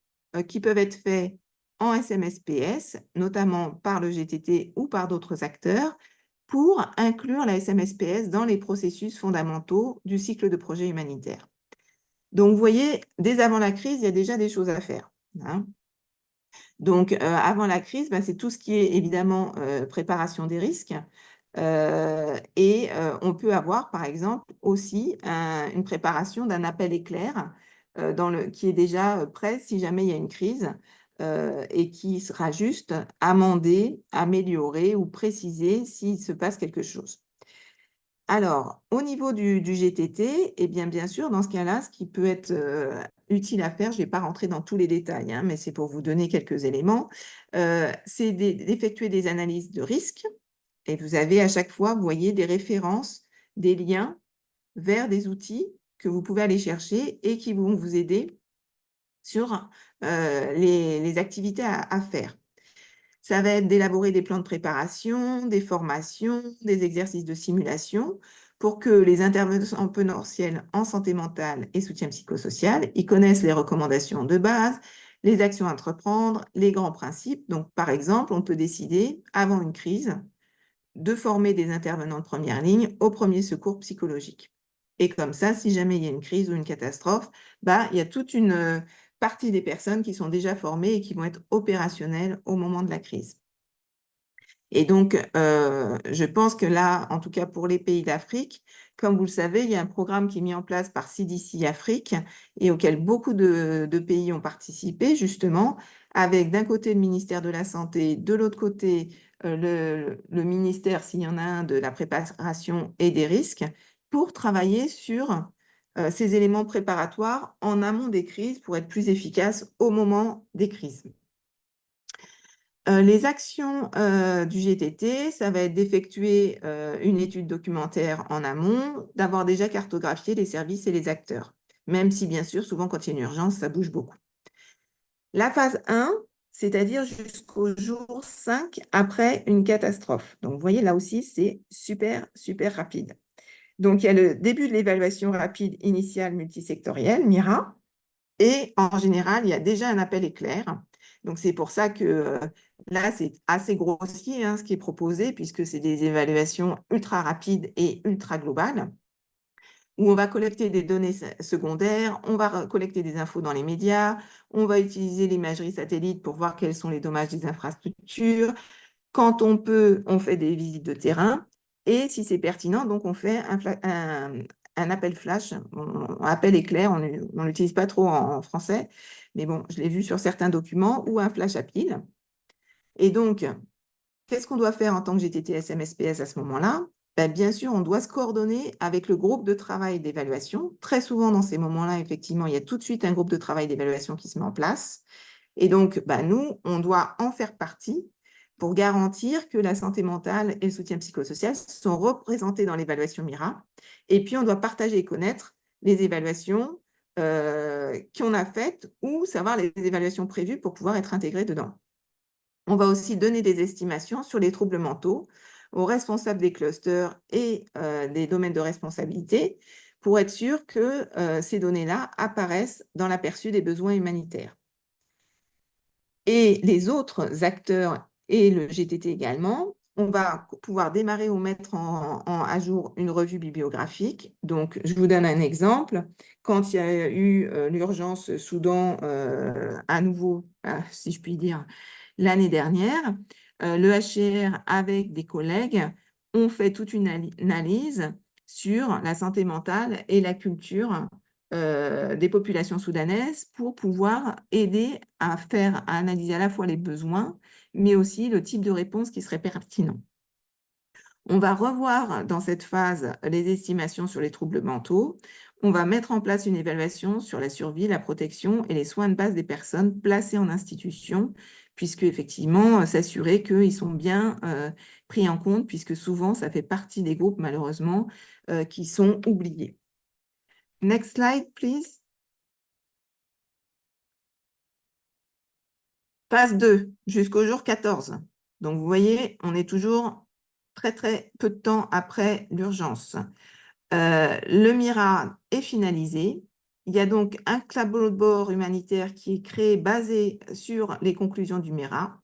qui peuvent être faites en SMSPS, notamment par le GTT ou par d'autres acteurs, pour inclure la SMSPS dans les processus fondamentaux du cycle de projet humanitaire. Donc, vous voyez, dès avant la crise, il y a déjà des choses à faire, hein. Donc, avant la crise, bah, c'est tout ce qui est évidemment préparation des risques. Et on peut avoir, par exemple, aussi une préparation d'un appel éclair qui est déjà prêt si jamais il y a une crise et qui sera juste amendé, amélioré ou précisé s'il se passe quelque chose. Alors, au niveau du GTT, eh bien sûr, dans ce cas-là, ce qui peut être utile à faire, je ne vais pas rentrer dans tous les détails, hein, mais c'est pour vous donner quelques éléments, c'est d'effectuer des analyses de risques. Et vous avez à chaque fois, vous voyez, des références, des liens vers des outils que vous pouvez aller chercher et qui vont vous aider sur les activités à faire. Ça va être d'élaborer des plans de préparation, des formations, des exercices de simulation pour que les intervenants potentiels en santé mentale et soutien psychosocial, ils connaissent les recommandations de base, les actions à entreprendre, les grands principes. Donc, par exemple, on peut décider, avant une crise, de former des intervenants de première ligne au premier secours psychologique. Et comme ça, si jamais il y a une crise ou une catastrophe, bah, il y a toute une partie des personnes qui sont déjà formées et qui vont être opérationnelles au moment de la crise. Et donc, je pense que là, en tout cas pour les pays d'Afrique, comme vous le savez, il y a un programme qui est mis en place par CDC Afrique et auquel beaucoup de pays ont participé justement, avec d'un côté le ministère de la Santé, de l'autre côté le ministère, s'il y en a un, de la préparation et des risques, pour travailler sur ces éléments préparatoires en amont des crises pour être plus efficace au moment des crises. Les actions du GTT, ça va être d'effectuer une étude documentaire en amont, d'avoir déjà cartographié les services et les acteurs, même si bien sûr, souvent quand il y a une urgence, ça bouge beaucoup. La phase 1, c'est-à-dire jusqu'au jour 5 après une catastrophe. Donc, vous voyez, là aussi, c'est super, super rapide. Donc, il y a le début de l'évaluation rapide initiale multisectorielle, MIRA, et en général, il y a déjà un appel éclair. Donc, c'est pour ça que là, c'est assez grossier hein, ce qui est proposé, puisque c'est des évaluations ultra rapides et ultra globales, où on va collecter des données secondaires, on va collecter des infos dans les médias, on va utiliser l'imagerie satellite pour voir quels sont les dommages des infrastructures. Quand on peut, on fait des visites de terrain. Et si c'est pertinent, donc on fait un appel flash, appel éclair, on ne l'utilise pas trop en français, mais bon, je l'ai vu sur certains documents, ou un flash à pile. Et donc, qu'est-ce qu'on doit faire en tant que GTT SMSPS à ce moment-là? Ben, bien sûr, on doit se coordonner avec le groupe de travail d'évaluation. Très souvent, dans ces moments-là, effectivement, il y a tout de suite un groupe de travail d'évaluation qui se met en place. Et donc, ben, nous, on doit en faire partie pour garantir que la santé mentale et le soutien psychosocial sont représentés dans l'évaluation MIRA. Et puis, on doit partager et connaître les évaluations qu'on a faites ou savoir les évaluations prévues pour pouvoir être intégrées dedans. On va aussi donner des estimations sur les troubles mentaux aux responsables des clusters et des domaines de responsabilité pour être sûr que ces données-là apparaissent dans l'aperçu des besoins humanitaires. Et les autres acteurs et le GTT également, on va pouvoir démarrer ou mettre à jour une revue bibliographique. Donc, je vous donne un exemple. Quand il y a eu l'urgence Soudan à nouveau, si je puis dire, l'année dernière, le HCR, avec des collègues, ont fait toute une analyse sur la santé mentale et la culture des populations soudanaises pour pouvoir aider à analyser à la fois les besoins, mais aussi le type de réponse qui serait pertinent. On va revoir dans cette phase les estimations sur les troubles mentaux. On va mettre en place une évaluation sur la survie, la protection et les soins de base des personnes placées en institution, puisque effectivement, s'assurer qu'ils sont bien pris en compte, puisque souvent, ça fait partie des groupes, malheureusement, qui sont oubliés. Next slide, please. Phase 2, jusqu'au jour 14. Donc, vous voyez, on est toujours très, très peu de temps après l'urgence. Le MIRA est finalisé. Il y a donc un tableau de bord humanitaire qui est créé basé sur les conclusions du MIRA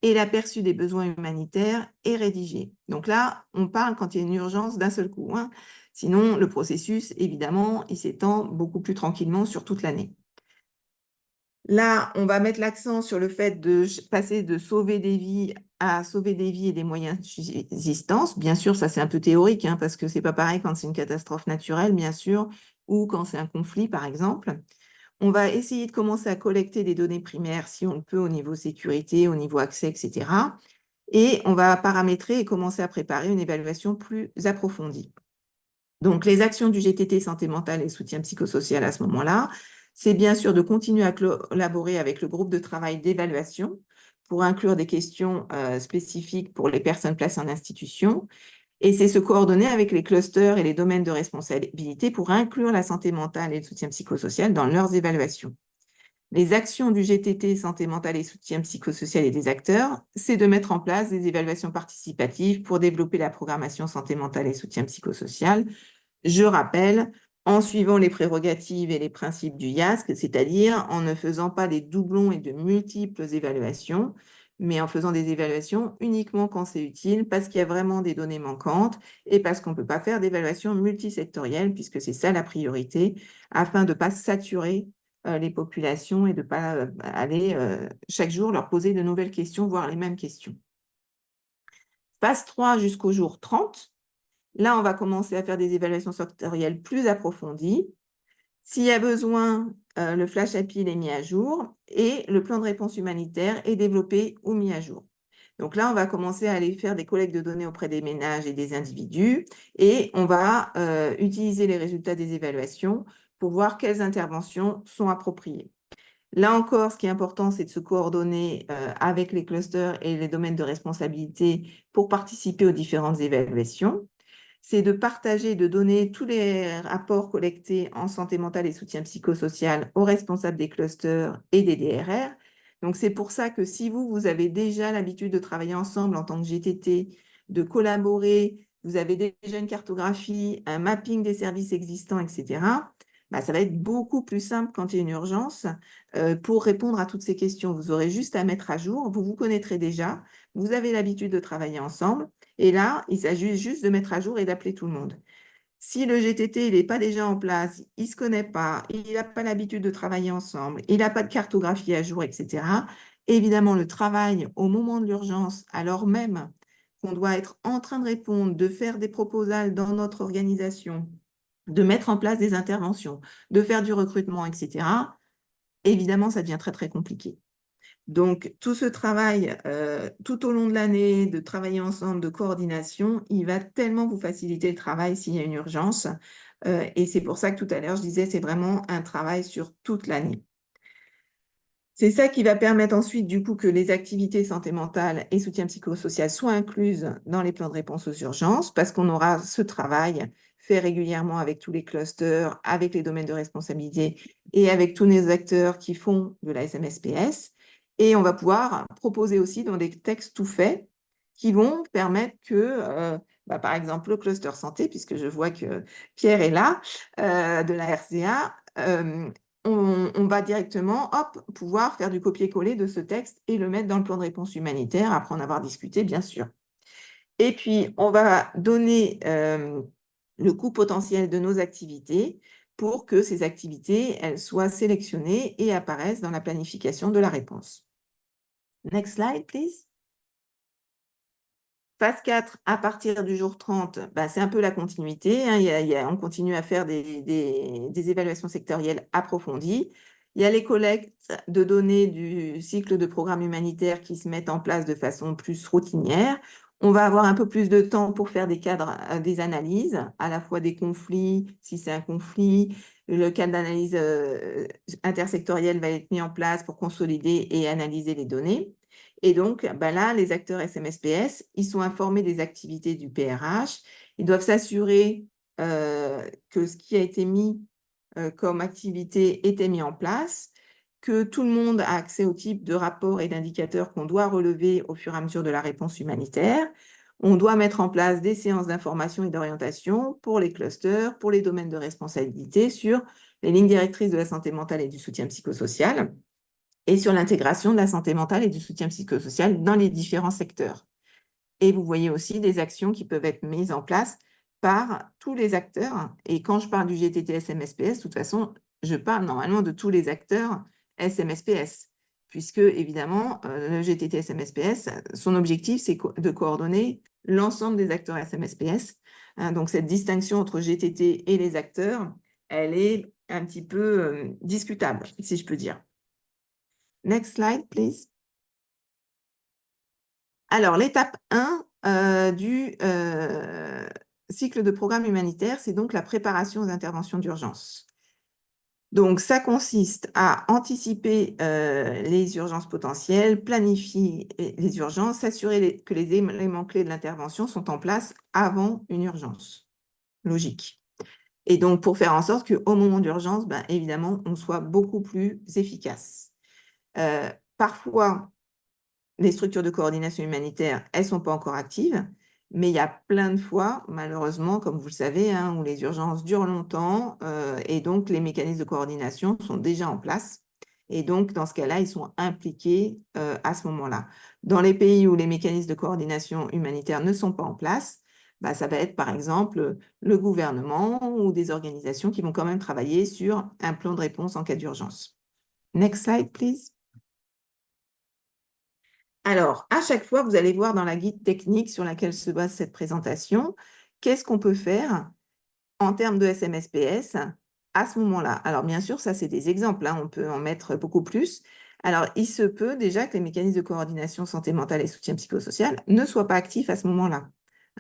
et l'aperçu des besoins humanitaires est rédigé. Donc là, on parle quand il y a une urgence d'un seul coup, hein. Sinon, le processus, évidemment, il s'étend beaucoup plus tranquillement sur toute l'année. Là, on va mettre l'accent sur le fait de passer de sauver des vies à sauver des vies et des moyens de subsistance. Bien sûr, ça c'est un peu théorique, hein, parce que c'est pas pareil quand c'est une catastrophe naturelle, bien sûr, ou quand c'est un conflit, par exemple. On va essayer de commencer à collecter des données primaires, si on le peut, au niveau sécurité, au niveau accès, etc. Et on va paramétrer et commencer à préparer une évaluation plus approfondie. Donc, les actions du GTT santé mentale et soutien psychosocial à ce moment-là, c'est bien sûr de continuer à collaborer avec le groupe de travail d'évaluation pour inclure des questions spécifiques pour les personnes placées en institution. Et c'est se coordonner avec les clusters et les domaines de responsabilité pour inclure la santé mentale et le soutien psychosocial dans leurs évaluations. Les actions du GTT santé mentale et soutien psychosocial et des acteurs, c'est de mettre en place des évaluations participatives pour développer la programmation santé mentale et soutien psychosocial. Je rappelle, en suivant les prérogatives et les principes du IASC, c'est-à-dire en ne faisant pas des doublons et de multiples évaluations, mais en faisant des évaluations uniquement quand c'est utile, parce qu'il y a vraiment des données manquantes et parce qu'on ne peut pas faire d'évaluation multisectorielle, puisque c'est ça la priorité, afin de ne pas saturer les populations et de ne pas aller chaque jour leur poser de nouvelles questions, voire les mêmes questions. Phase 3 jusqu'au jour 30. Là, on va commencer à faire des évaluations sectorielles plus approfondies. S'il y a besoin, le flash API est mis à jour et le plan de réponse humanitaire est développé ou mis à jour. Donc là, on va commencer à aller faire des collectes de données auprès des ménages et des individus et on va utiliser les résultats des évaluations pour voir quelles interventions sont appropriées. Là encore, ce qui est important, c'est de se coordonner avec les clusters et les domaines de responsabilité pour participer aux différentes évaluations. C'est de partager, de donner tous les rapports collectés en santé mentale et soutien psychosocial aux responsables des clusters et des DRR. Donc, c'est pour ça que si vous avez déjà l'habitude de travailler ensemble en tant que GTT, de collaborer, vous avez déjà une cartographie, un mapping des services existants, etc., bah, ça va être beaucoup plus simple quand il y a une urgence pour répondre à toutes ces questions. Vous aurez juste à mettre à jour, vous vous connaîtrez déjà, vous avez l'habitude de travailler ensemble. Et là, il s'agit juste de mettre à jour et d'appeler tout le monde. Si le GTT n'est pas déjà en place, il ne se connaît pas, il n'a pas l'habitude de travailler ensemble, il n'a pas de cartographie à jour, etc., évidemment, le travail au moment de l'urgence, alors même qu'on doit être en train de répondre, de faire des proposals dans notre organisation, de mettre en place des interventions, de faire du recrutement, etc., évidemment, ça devient très, très compliqué. Donc, tout ce travail tout au long de l'année, de travailler ensemble, de coordination, il va tellement vous faciliter le travail s'il y a une urgence. Et c'est pour ça que tout à l'heure, je disais, c'est vraiment un travail sur toute l'année. C'est ça qui va permettre ensuite, du coup, que les activités santé mentale et soutien psychosocial soient incluses dans les plans de réponse aux urgences, parce qu'on aura ce travail fait régulièrement avec tous les clusters, avec les domaines de responsabilité et avec tous les acteurs qui font de la SMSPS. Et on va pouvoir proposer aussi dans des textes tout faits qui vont permettre que, par exemple, le cluster santé, puisque je vois que Pierre est là, de la RCA, on va directement, hop, pouvoir faire du copier-coller de ce texte et le mettre dans le plan de réponse humanitaire, après en avoir discuté, bien sûr. Et puis, on va donner le coût potentiel de nos activités pour que ces activités, elles soient sélectionnées et apparaissent dans la planification de la réponse. Next slide, please. Phase 4, à partir du jour 30, bah, c'est un peu la continuité, hein. On continue à faire des évaluations sectorielles approfondies. Il y a les collectes de données du cycle de programme humanitaire qui se mettent en place de façon plus routinière. On va avoir un peu plus de temps pour faire des cadres, des analyses, à la fois des conflits, si c'est un conflit, le cadre d'analyse intersectorielle va être mis en place pour consolider et analyser les données. Et donc, bah là, les acteurs SMSPS, ils sont informés des activités du PRH. Ils doivent s'assurer que ce qui a été mis comme activité était mis en place, que tout le monde a accès au type de rapports et d'indicateurs qu'on doit relever au fur et à mesure de la réponse humanitaire. On doit mettre en place des séances d'information et d'orientation pour les clusters, pour les domaines de responsabilité, sur les lignes directrices de la santé mentale et du soutien psychosocial, et sur l'intégration de la santé mentale et du soutien psychosocial dans les différents secteurs. Et vous voyez aussi des actions qui peuvent être mises en place par tous les acteurs. Et quand je parle du GTT SMSPS, de toute façon, je parle normalement de tous les acteurs SMSPS, puisque évidemment, le GTT SMSPS, son objectif, c'est de coordonner l'ensemble des acteurs SMSPS. Donc, cette distinction entre GTT et les acteurs, elle est un petit peu discutable, si je peux dire. Next slide, please. Alors, l'étape 1 du cycle de programme humanitaire, c'est donc la préparation aux interventions d'urgence. Donc, ça consiste à anticiper les urgences potentielles, planifier les urgences, s'assurer que les éléments clés de l'intervention sont en place avant une urgence. Logique. Et donc, pour faire en sorte qu'au moment d'urgence, ben, évidemment, on soit beaucoup plus efficace. Parfois, les structures de coordination humanitaire, elles ne sont pas encore actives, mais il y a plein de fois, malheureusement, comme vous le savez, hein, où les urgences durent longtemps et donc les mécanismes de coordination sont déjà en place. Et donc, dans ce cas-là, ils sont impliqués à ce moment-là. Dans les pays où les mécanismes de coordination humanitaire ne sont pas en place, bah, ça va être par exemple le gouvernement ou des organisations qui vont quand même travailler sur un plan de réponse en cas d'urgence. Next slide, please. Alors, à chaque fois, vous allez voir dans la guide technique sur laquelle se base cette présentation, qu'est-ce qu'on peut faire en termes de SMSPS à ce moment-là. Alors, bien sûr, ça, c'est des exemples, hein, on peut en mettre beaucoup plus. Alors, il se peut déjà que les mécanismes de coordination santé mentale et soutien psychosocial ne soient pas actifs à ce moment-là,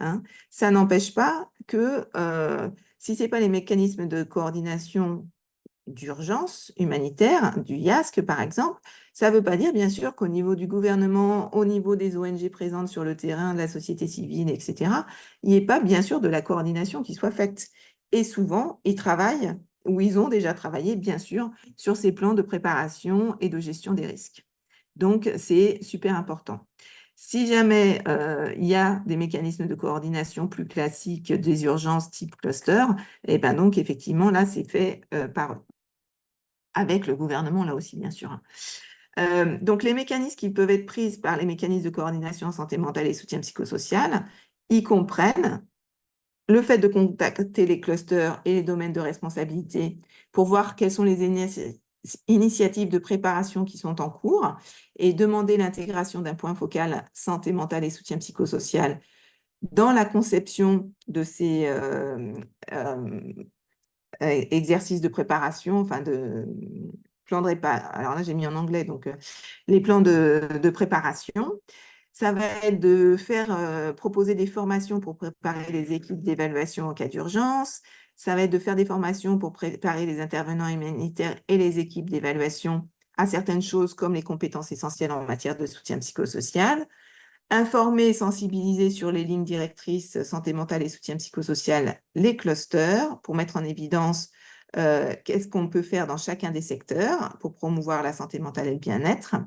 hein. Ça n'empêche pas que si ce n'est pas les mécanismes de coordination d'urgence humanitaire, du IASC par exemple, ça ne veut pas dire bien sûr qu'au niveau du gouvernement, au niveau des ONG présentes sur le terrain, de la société civile, etc., il n'y ait pas bien sûr de la coordination qui soit faite. Et souvent, ils travaillent, ou ils ont déjà travaillé bien sûr, sur ces plans de préparation et de gestion des risques. Donc, c'est super important. Si jamais il y a des mécanismes de coordination plus classiques des urgences type cluster, et ben donc effectivement, là, c'est fait par eux. Avec le gouvernement, là aussi, bien sûr. Donc, les mécanismes qui peuvent être pris par les mécanismes de coordination en santé mentale et soutien psychosocial, ils comprennent le fait de contacter les clusters et les domaines de responsabilité pour voir quelles sont les initiatives de préparation qui sont en cours et demander l'intégration d'un point focal santé mentale et soutien psychosocial dans la conception de ces exercices de préparation, enfin de plans de réparation. Alors là, j'ai mis en anglais, donc les plans de préparation. Ça va être de faire proposer des formations pour préparer les équipes d'évaluation en cas d'urgence. Ça va être de faire des formations pour préparer les intervenants humanitaires et les équipes d'évaluation à certaines choses comme les compétences essentielles en matière de soutien psychosocial. Informer et sensibiliser sur les lignes directrices santé mentale et soutien psychosocial, les clusters, pour mettre en évidence qu'est-ce qu'on peut faire dans chacun des secteurs pour promouvoir la santé mentale et le bien-être.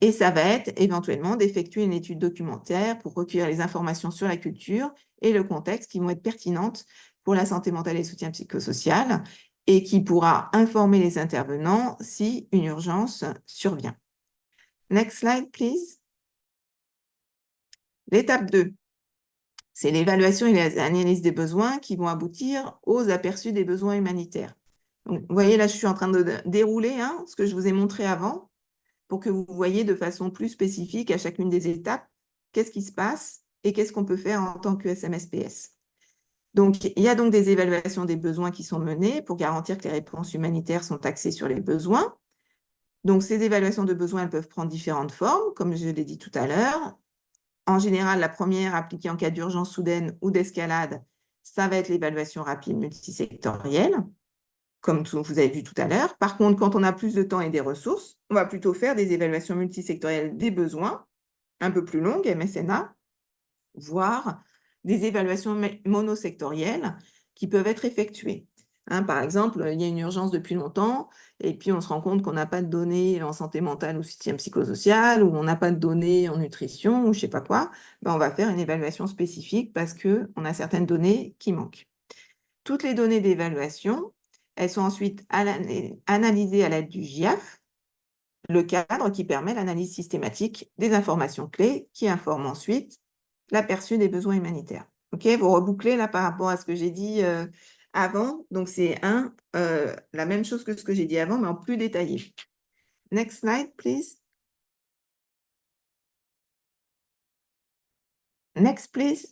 Et ça va être éventuellement d'effectuer une étude documentaire pour recueillir les informations sur la culture et le contexte qui vont être pertinentes pour la santé mentale et le soutien psychosocial et qui pourra informer les intervenants si une urgence survient. Next slide, please. L'étape 2, c'est l'évaluation et l'analyse des besoins qui vont aboutir aux aperçus des besoins humanitaires. Donc, vous voyez, là, je suis en train de dérouler ce que je vous ai montré avant pour que vous voyez de façon plus spécifique à chacune des étapes qu'est-ce qui se passe et qu'est-ce qu'on peut faire en tant que SMSPS. Donc, il y a donc des évaluations des besoins qui sont menées pour garantir que les réponses humanitaires sont axées sur les besoins. Donc, ces évaluations de besoins, elles peuvent prendre différentes formes, comme je l'ai dit tout à l'heure. En général, la première, appliquée en cas d'urgence soudaine ou d'escalade, ça va être l'évaluation rapide multisectorielle, comme vous avez vu tout à l'heure. Par contre, quand on a plus de temps et des ressources, on va plutôt faire des évaluations multisectorielles des besoins, un peu plus longues, MSNA, voire des évaluations monosectorielles qui peuvent être effectuées. Hein, par exemple, il y a une urgence depuis longtemps, et puis on se rend compte qu'on n'a pas de données en santé mentale ou soutien psychosocial, ou on n'a pas de données en nutrition, ou je ne sais pas quoi, ben on va faire une évaluation spécifique parce qu'on a certaines données qui manquent. Toutes les données d'évaluation, elles sont ensuite analysées à l'aide du GIAF, le cadre qui permet l'analyse systématique des informations clés qui informent ensuite l'aperçu des besoins humanitaires. OK, vous rebouclez là par rapport à ce que j'ai dit avant. Donc, c'est la même chose que ce que j'ai dit avant, mais en plus détaillé. Next slide, please. Next, please.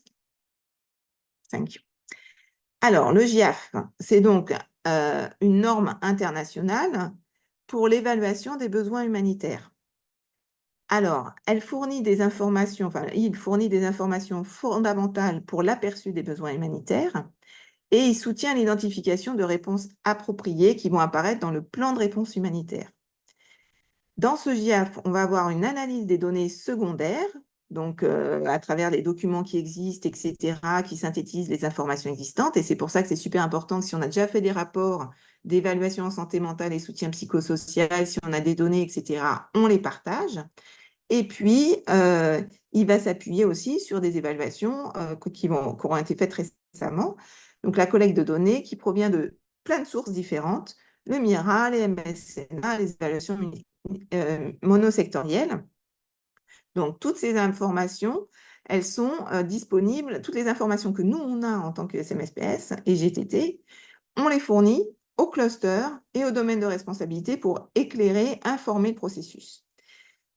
Thank you. Alors, le GIAF, c'est donc une norme internationale pour l'évaluation des besoins humanitaires. Alors, il fournit des informations fondamentales pour l'aperçu des besoins humanitaires et il soutient l'identification de réponses appropriées qui vont apparaître dans le plan de réponse humanitaire. Dans ce GIAF, on va avoir une analyse des données secondaires, donc à travers les documents qui existent, etc., qui synthétisent les informations existantes. Et c'est pour ça que c'est super important que si on a déjà fait des rapports d'évaluation en santé mentale et soutien psychosocial, si on a des données, etc., on les partage. Et puis, il va s'appuyer aussi sur des évaluations qui auront été faites récemment. Donc, la collecte de données qui provient de plein de sources différentes, le MIRA, les MSNA, les évaluations monosectorielles. Donc, toutes ces informations, elles sont disponibles, toutes les informations que nous, on a en tant que SMSPS et GTT, on les fournit au cluster et au domaine de responsabilité pour éclairer, informer le processus.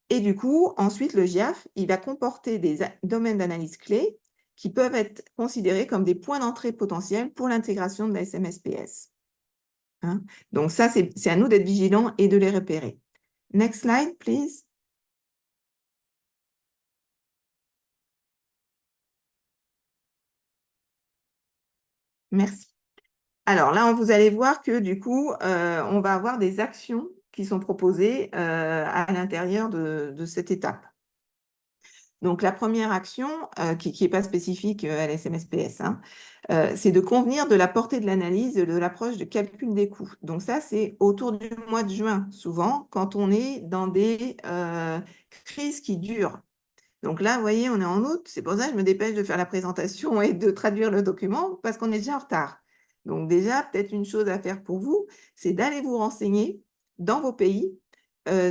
Et du coup, ensuite, le GIAF, il va comporter des domaines d'analyse clés qui peuvent être considérés comme des points d'entrée potentiels pour l'intégration de la SMSPS. Hein? Donc ça, c'est à nous d'être vigilants et de les repérer. Next slide, please. Merci. Alors là, vous allez voir que du coup, on va avoir des actions qui sont proposées à l'intérieur de cette étape. Donc, la première action, qui n'est pas spécifique à la SMSPS, hein, c'est de convenir de la portée de l'analyse de l'approche de calcul des coûts. Donc ça, c'est autour du mois de juin, souvent, quand on est dans des crises qui durent. Donc là, vous voyez, on est en août, c'est pour ça que je me dépêche de faire la présentation et de traduire le document, parce qu'on est déjà en retard. Donc déjà, peut-être une chose à faire pour vous, c'est d'aller vous renseigner dans vos pays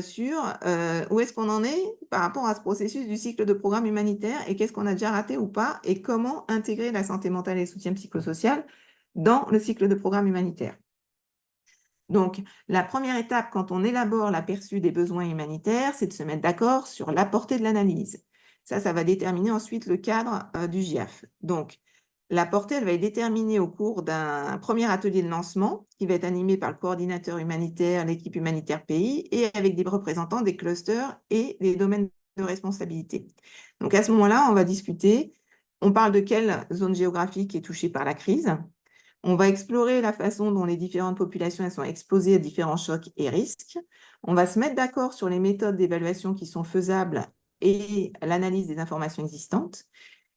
sur où est-ce qu'on en est par rapport à ce processus du cycle de programme humanitaire et qu'est-ce qu'on a déjà raté ou pas et comment intégrer la santé mentale et le soutien psychosocial dans le cycle de programme humanitaire. Donc, la première étape quand on élabore l'aperçu des besoins humanitaires, c'est de se mettre d'accord sur la portée de l'analyse. Ça va déterminer ensuite le cadre du GIAF. Donc, la portée, elle va être déterminée au cours d'un premier atelier de lancement qui va être animé par le coordinateur humanitaire, l'équipe humanitaire pays et avec des représentants des clusters et des domaines de responsabilité. Donc, à ce moment-là, on va discuter, on parle de quelle zone géographique est touchée par la crise. On va explorer la façon dont les différentes populations elles sont exposées à différents chocs et risques. On va se mettre d'accord sur les méthodes d'évaluation qui sont faisables et l'analyse des informations existantes.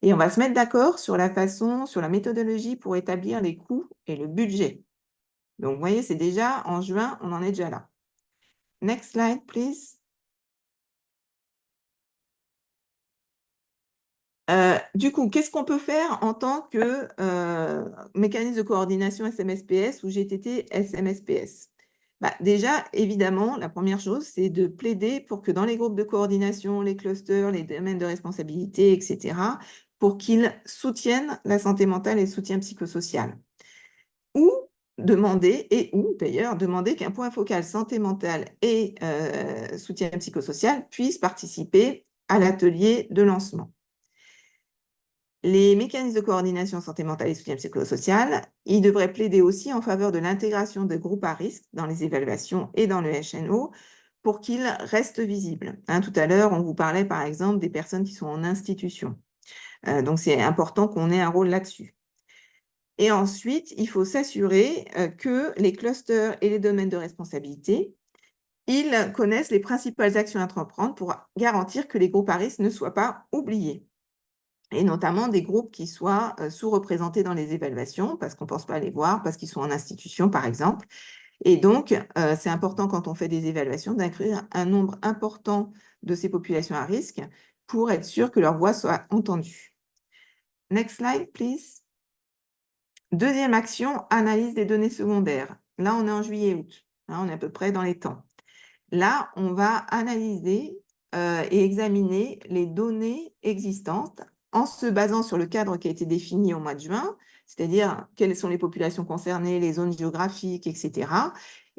Et on va se mettre d'accord sur la façon, sur la méthodologie pour établir les coûts et le budget. Donc, vous voyez, c'est déjà en juin, on en est déjà là. Next slide, please. Du coup, qu'est-ce qu'on peut faire en tant que mécanisme de coordination SMSPS ou GTT SMSPS? Bah, déjà, évidemment, la première chose, c'est de plaider pour que dans les groupes de coordination, les clusters, les domaines de responsabilité, etc., pour qu'ils soutiennent la santé mentale et le soutien psychosocial. Ou demander qu'un point focal santé mentale et soutien psychosocial puisse participer à l'atelier de lancement. Les mécanismes de coordination santé mentale et soutien psychosocial, ils devraient plaider aussi en faveur de l'intégration des groupes à risque dans les évaluations et dans le HNO pour qu'ils restent visibles. Hein, tout à l'heure, on vous parlait par exemple des personnes qui sont en institution. Donc, c'est important qu'on ait un rôle là-dessus. Et ensuite, il faut s'assurer que les clusters et les domaines de responsabilité, ils connaissent les principales actions à entreprendre pour garantir que les groupes à risque ne soient pas oubliés. Et notamment des groupes qui soient sous-représentés dans les évaluations, parce qu'on ne pense pas les voir, parce qu'ils sont en institution, par exemple. Et donc, c'est important quand on fait des évaluations d'inclure un nombre important de ces populations à risque pour être sûr que leur voix soit entendue. Next slide, please. Deuxième action, analyse des données secondaires. Là, on est en juillet-août. Hein, on est à peu près dans les temps. Là, on va analyser et examiner les données existantes en se basant sur le cadre qui a été défini au mois de juin, c'est-à-dire quelles sont les populations concernées, les zones géographiques, etc.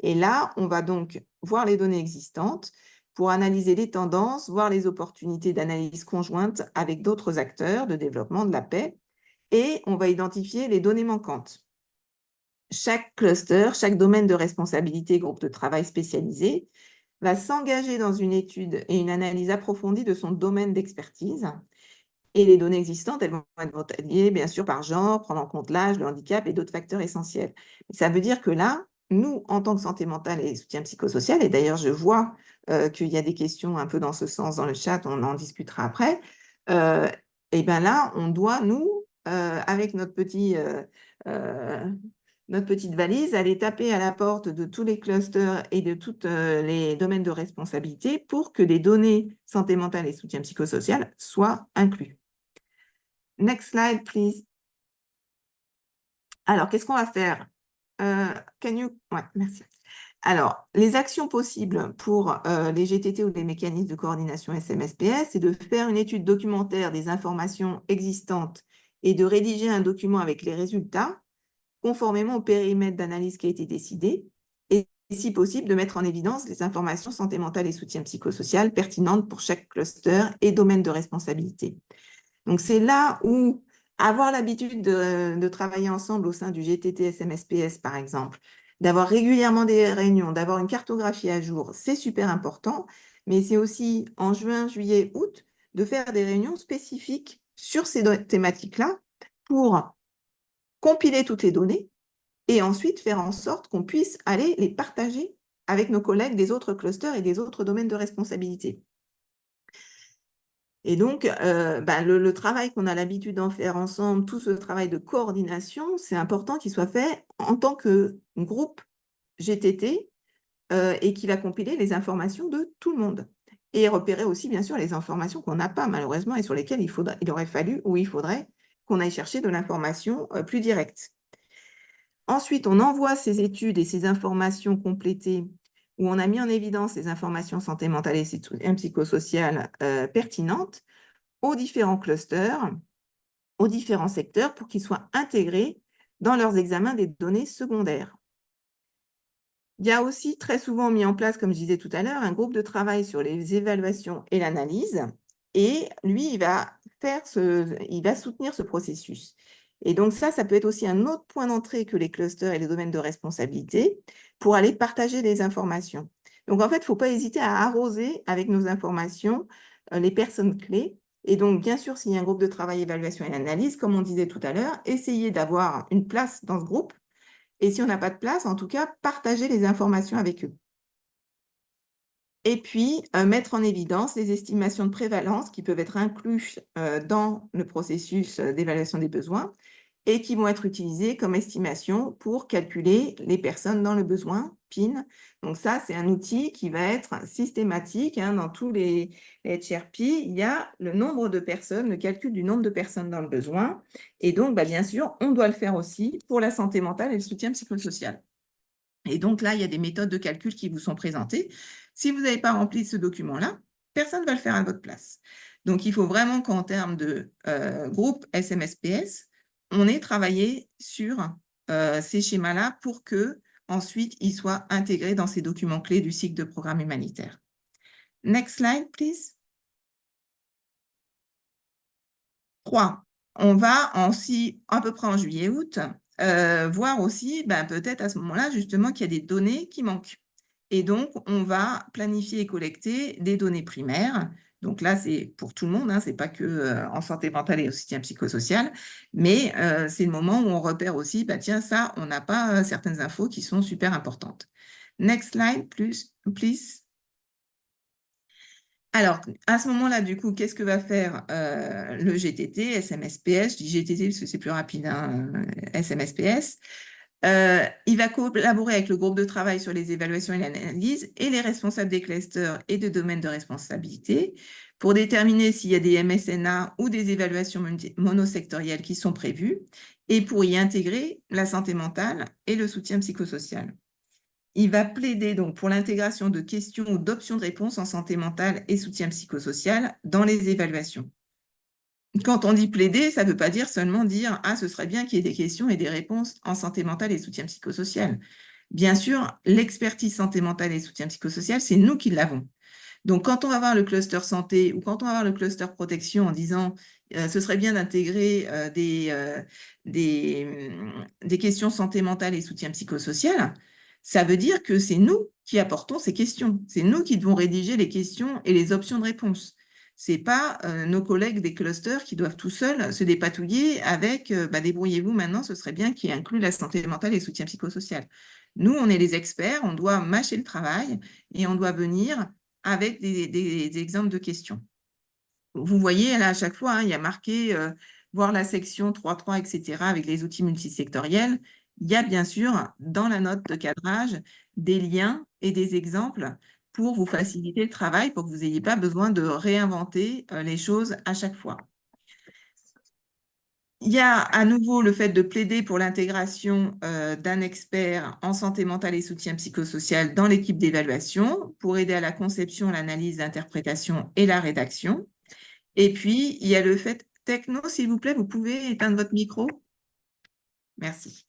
Et là, on va donc voir les données existantes pour analyser les tendances, voir les opportunités d'analyse conjointe avec d'autres acteurs de développement de la paix, et on va identifier les données manquantes. Chaque cluster, chaque domaine de responsabilité, groupe de travail spécialisé, va s'engager dans une étude et une analyse approfondie de son domaine d'expertise. Et les données existantes, elles vont être liées, bien sûr, par genre, prendre en compte l'âge, le handicap et d'autres facteurs essentiels. Ça veut dire que là, nous, en tant que santé mentale et soutien psychosocial, et d'ailleurs, je vois qu'il y a des questions un peu dans ce sens dans le chat, on en discutera après, et bien là, on doit, nous, avec notre petite valise, aller taper à la porte de tous les clusters et de tous les domaines de responsabilité pour que les données santé mentale et soutien psychosocial soient inclus. Next slide, please. Alors, qu'est-ce qu'on va faire? Ouais, merci. Alors, les actions possibles pour les GTT ou les mécanismes de coordination SMSPS, c'est de faire une étude documentaire des informations existantes et de rédiger un document avec les résultats, conformément au périmètre d'analyse qui a été décidé, et si possible, de mettre en évidence les informations santé mentale et soutien psychosocial pertinentes pour chaque cluster et domaine de responsabilité. Donc, c'est là où avoir l'habitude de travailler ensemble au sein du GTT SMSPS, par exemple, d'avoir régulièrement des réunions, d'avoir une cartographie à jour, c'est super important, mais c'est aussi en juin, juillet, août, de faire des réunions spécifiques sur ces thématiques-là pour compiler toutes les données et ensuite faire en sorte qu'on puisse aller les partager avec nos collègues des autres clusters et des autres domaines de responsabilité. Et donc, le travail qu'on a l'habitude d'en faire ensemble, tout ce travail de coordination, c'est important qu'il soit fait en tant que groupe GTT et qu'il va compiler les informations de tout le monde. Et repérer aussi, bien sûr, les informations qu'on n'a pas, malheureusement, et sur lesquelles il aurait fallu ou il faudrait qu'on aille chercher de l'information plus directe. Ensuite, on envoie ces études et ces informations complétées où on a mis en évidence les informations santé mentale et psychosociale pertinentes aux différents clusters, aux différents secteurs pour qu'ils soient intégrés dans leurs examens des données secondaires. Il y a aussi très souvent mis en place, comme je disais tout à l'heure, un groupe de travail sur les évaluations et l'analyse. Et lui, il va soutenir ce processus. Et donc ça peut être aussi un autre point d'entrée que les clusters et les domaines de responsabilité pour aller partager des informations. Donc en fait, il ne faut pas hésiter à arroser avec nos informations les personnes clés. Et donc, bien sûr, s'il y a un groupe de travail, évaluation et analyse, comme on disait tout à l'heure, essayez d'avoir une place dans ce groupe. Et si on n'a pas de place, en tout cas, partager les informations avec eux. Et puis, mettre en évidence les estimations de prévalence qui peuvent être incluses dans le processus d'évaluation des besoins et qui vont être utilisées comme estimation pour calculer les personnes dans le besoin, PIN. Donc ça, c'est un outil qui va être systématique. Dans tous les HRP, il y a le nombre de personnes, le calcul du nombre de personnes dans le besoin. Et donc, bien sûr, on doit le faire aussi pour la santé mentale et le soutien psychosocial. Et donc là, il y a des méthodes de calcul qui vous sont présentées. Si vous n'avez pas rempli ce document-là, personne ne va le faire à votre place. Donc, il faut vraiment qu'en termes de groupe SMSPS, on ait travaillé sur ces schémas-là pour qu'ensuite, ils soient intégrés dans ces documents clés du cycle de programme humanitaire. Next slide, please. 3. on va aussi, à peu près en juillet-août, voir aussi, peut-être à ce moment-là, justement, qu'il y a des données qui manquent. Et donc, on va planifier et collecter des données primaires. Donc là, c'est pour tout le monde, hein, c'est pas que en santé mentale et au soutien psychosocial, mais c'est le moment où on repère aussi, tiens, ça, on n'a pas certaines infos qui sont super importantes. Next slide, please. Alors, à ce moment-là, du coup, qu'est-ce que va faire le GTT, SMSPS? Je dis GTT parce que c'est plus rapide, hein, SMSPS. Il va collaborer avec le groupe de travail sur les évaluations et l'analyse et les responsables des clusters et de domaines de responsabilité pour déterminer s'il y a des MSNA ou des évaluations monosectorielles qui sont prévues et pour y intégrer la santé mentale et le soutien psychosocial. Il va plaider donc pour l'intégration de questions ou d'options de réponse en santé mentale et soutien psychosocial dans les évaluations. Quand on dit plaider, ça ne veut pas dire seulement dire « Ah, ce serait bien qu'il y ait des questions et des réponses en santé mentale et soutien psychosocial ». Bien sûr, l'expertise santé mentale et soutien psychosocial, c'est nous qui l'avons. Donc, quand on va voir le cluster santé ou quand on va voir le cluster protection en disant ce serait bien d'intégrer des questions santé mentale et soutien psychosocial, ça veut dire que c'est nous qui apportons ces questions. C'est nous qui devons rédiger les questions et les options de réponse. Ce n'est pas nos collègues des clusters qui doivent tout seuls se dépatouiller avec débrouillez-vous maintenant, ce serait bien qu'il inclue la santé mentale et le soutien psychosocial. Nous, on est les experts, on doit mâcher le travail et on doit venir avec des exemples de questions. Vous voyez, là, à chaque fois, hein, il y a marqué voir la section 3.3, etc., avec les outils multisectoriels. Il y a bien sûr, dans la note de cadrage, des liens et des exemples pour vous faciliter le travail, pour que vous n'ayez pas besoin de réinventer les choses à chaque fois. Il y a à nouveau le fait de plaider pour l'intégration d'un expert en santé mentale et soutien psychosocial dans l'équipe d'évaluation pour aider à la conception, l'analyse, l'interprétation et la rédaction. Et puis, il y a le fait techno, s'il vous plaît, vous pouvez éteindre votre micro? Merci.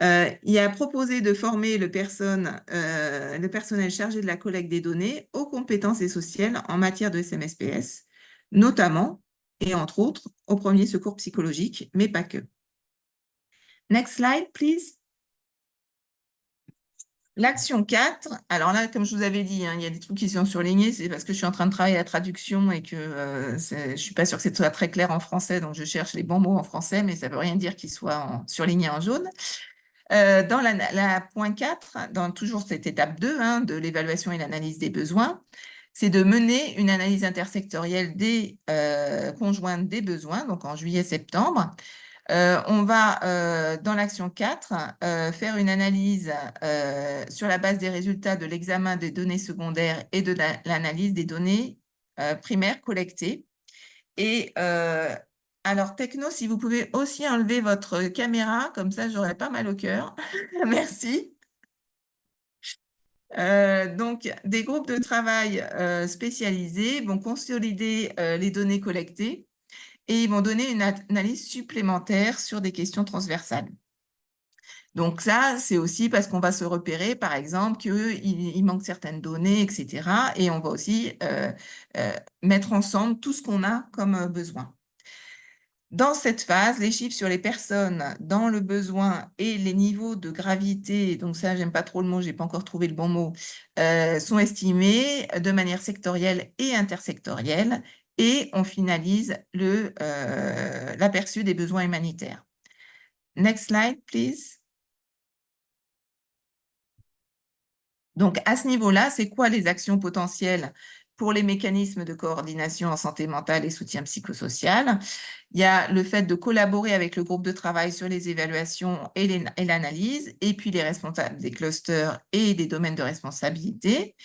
Il a proposé de former le personnel chargé de la collecte des données aux compétences essentielles en matière de SMSPS, notamment, et entre autres, au premier secours psychologique, mais pas que. Next slide, please. L'action 4, alors là, comme je vous avais dit, hein, il y a des trucs qui sont surlignés, c'est parce que je suis en train de travailler la traduction et que je ne suis pas sûre que ce soit très clair en français, donc je cherche les bons mots en français, mais ça ne veut rien dire qu'ils soient surlignés en jaune. Dans la point 4, dans toujours cette étape 2 hein, de l'évaluation et l'analyse des besoins, c'est de mener une analyse intersectorielle des conjointes des besoins, donc en juillet-septembre. On va, dans l'action 4, faire une analyse sur la base des résultats de l'examen des données secondaires et de l'analyse des données primaires collectées. Et alors, Techno, si vous pouvez aussi enlever votre caméra, comme ça, j'aurai pas mal au cœur. Merci. Donc, des groupes de travail spécialisés vont consolider les données collectées et ils vont donner une analyse supplémentaire sur des questions transversales. Donc ça, c'est aussi parce qu'on va se repérer, par exemple, qu'il manque certaines données, etc. Et on va aussi mettre ensemble tout ce qu'on a comme besoin. Dans cette phase, les chiffres sur les personnes dans le besoin et les niveaux de gravité, donc ça, j'aime pas trop le mot, j'ai pas encore trouvé le bon mot, sont estimés de manière sectorielle et intersectorielle et on finalise l'aperçu des besoins humanitaires. Next slide, please. Donc, à ce niveau-là, c'est quoi les actions potentielles pour les mécanismes de coordination en santé mentale et soutien psychosocial? Il y a le fait de collaborer avec le groupe de travail sur les évaluations et l'analyse, et puis les responsables des clusters et des domaines de responsabilité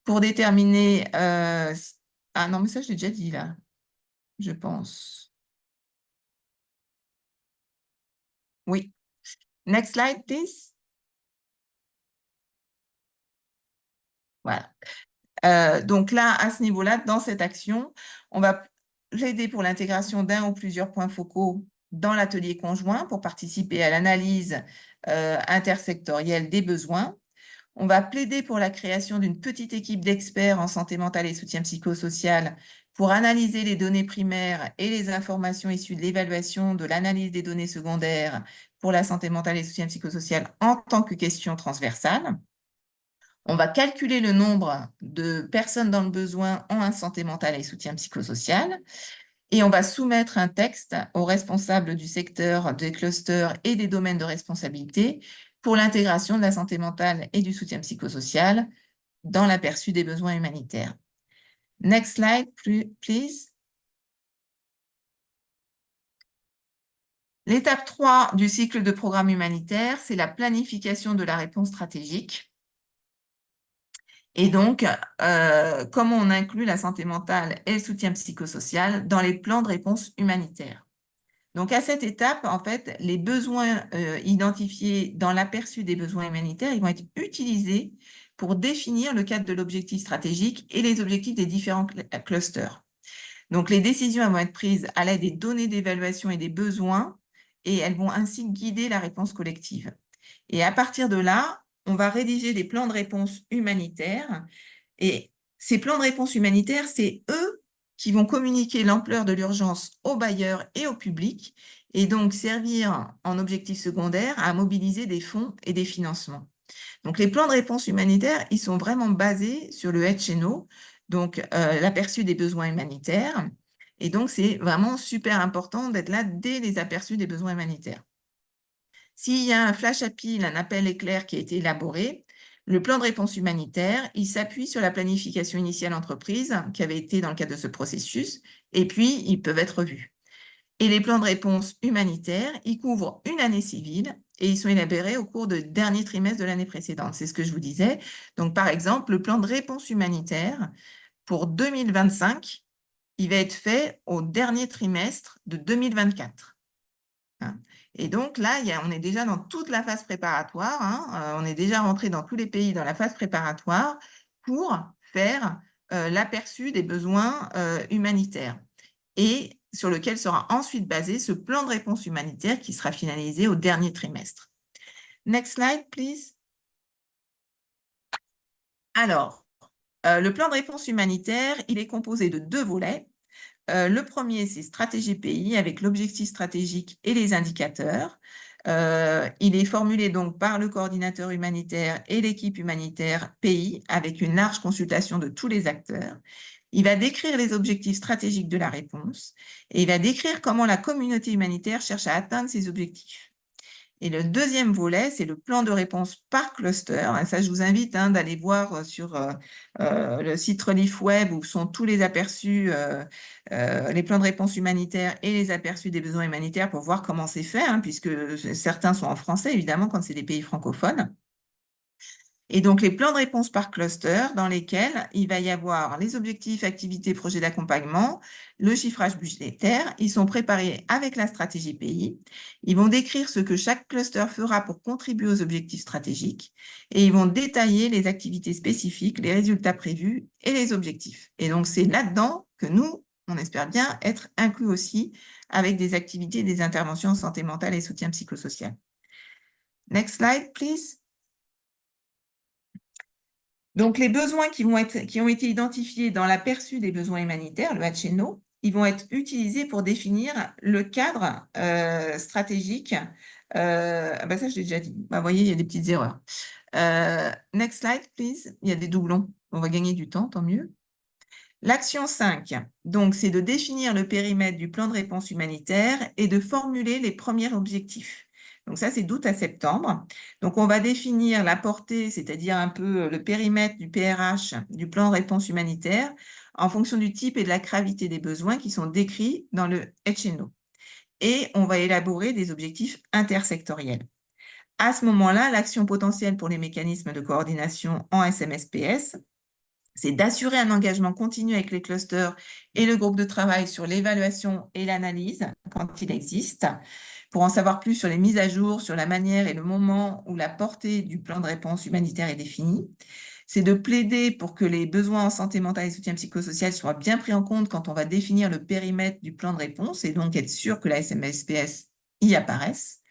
pour déterminer… ah non, mais ça, je l'ai déjà dit là, je pense. Oui. Next slide, please. Voilà. Donc là, à ce niveau-là, dans cette action, on va plaider pour l'intégration d'un ou plusieurs points focaux dans l'atelier conjoint pour participer à l'analyse intersectorielle des besoins. On va plaider pour la création d'une petite équipe d'experts en santé mentale et soutien psychosocial pour analyser les données primaires et les informations issues de l'évaluation de l'analyse des données secondaires pour la santé mentale et le soutien psychosocial en tant que question transversale. On va calculer le nombre de personnes dans le besoin en santé mentale et soutien psychosocial. Et on va soumettre un texte aux responsables du secteur, des clusters et des domaines de responsabilité pour l'intégration de la santé mentale et du soutien psychosocial dans l'aperçu des besoins humanitaires. Next slide, please. L'étape 3 du cycle de programme humanitaire, c'est la planification de la réponse stratégique. Et donc, comment on inclut la santé mentale et le soutien psychosocial dans les plans de réponse humanitaire. Donc, à cette étape, en fait, les besoins identifiés dans l'aperçu des besoins humanitaires, ils vont être utilisés pour définir le cadre de l'objectif stratégique et les objectifs des différents clusters. Donc, les décisions vont être prises à l'aide des données d'évaluation et des besoins, et elles vont ainsi guider la réponse collective. Et à partir de là, on va rédiger des plans de réponse humanitaires. Et ces plans de réponse humanitaire, c'est eux qui vont communiquer l'ampleur de l'urgence aux bailleurs et au public, et donc servir en objectif secondaire à mobiliser des fonds et des financements. Donc, les plans de réponse humanitaire, ils sont vraiment basés sur le HNO, donc l'aperçu des besoins humanitaires. Et donc, c'est vraiment super important d'être là dès les aperçus des besoins humanitaires. S'il y a un flash API, un appel éclair qui a été élaboré, le plan de réponse humanitaire, il s'appuie sur la planification initiale entreprise qui avait été dans le cadre de ce processus, et puis ils peuvent être revus. Et les plans de réponse humanitaire, ils couvrent une année civile et ils sont élaborés au cours du dernier trimestre de l'année précédente. C'est ce que je vous disais. Donc, par exemple, le plan de réponse humanitaire pour 2025, il va être fait au dernier trimestre de 2024. Et donc là, on est déjà dans toute la phase préparatoire. On est déjà rentré dans tous les pays dans la phase préparatoire pour faire l'aperçu des besoins humanitaires et sur lequel sera ensuite basé ce plan de réponse humanitaire qui sera finalisé au dernier trimestre. Next slide, please. Alors, le plan de réponse humanitaire, il est composé de 2 volets. Le premier, c'est stratégie pays avec l'objectif stratégique et les indicateurs. Il est formulé donc par le coordinateur humanitaire et l'équipe humanitaire pays avec une large consultation de tous les acteurs. Il va décrire les objectifs stratégiques de la réponse et il va décrire comment la communauté humanitaire cherche à atteindre ces objectifs. Et le deuxième volet, c'est le plan de réponse par cluster. Et ça, je vous invite d'aller voir sur le site Relief Web où sont tous les aperçus, les plans de réponse humanitaire et les aperçus des besoins humanitaires pour voir comment c'est fait, puisque certains sont en français, évidemment, quand c'est des pays francophones. Et donc, les plans de réponse par cluster dans lesquels il va y avoir les objectifs, activités, projets d'accompagnement, le chiffrage budgétaire. Ils sont préparés avec la stratégie pays. Ils vont décrire ce que chaque cluster fera pour contribuer aux objectifs stratégiques et ils vont détailler les activités spécifiques, les résultats prévus et les objectifs. Et donc, c'est là-dedans que nous, on espère bien être inclus aussi avec des activités et des interventions en santé mentale et soutien psychosocial. Next slide, please. Donc, les besoins qui ont été identifiés dans l'aperçu des besoins humanitaires, le HNO, ils vont être utilisés pour définir le cadre stratégique. Ça, je l'ai déjà dit. Vous voyez, il y a des petites erreurs. Next slide, please. Il y a des doublons. On va gagner du temps, tant mieux. L'action 5, donc, c'est de définir le périmètre du plan de réponse humanitaire et de formuler les premiers objectifs. Donc ça, c'est d'août à septembre. Donc, on va définir la portée, c'est-à-dire un peu le périmètre du PRH, du plan de réponse humanitaire, en fonction du type et de la gravité des besoins qui sont décrits dans le HNO. Et on va élaborer des objectifs intersectoriels. À ce moment-là, l'action potentielle pour les mécanismes de coordination en SMSPS, c'est d'assurer un engagement continu avec les clusters et le groupe de travail sur l'évaluation et l'analyse quand il existe, pour en savoir plus sur les mises à jour, sur la manière et le moment où la portée du plan de réponse humanitaire est définie. C'est de plaider pour que les besoins en santé mentale et soutien psychosocial soient bien pris en compte quand on va définir le périmètre du plan de réponse et donc être sûr que la SMSPS y apparaisse.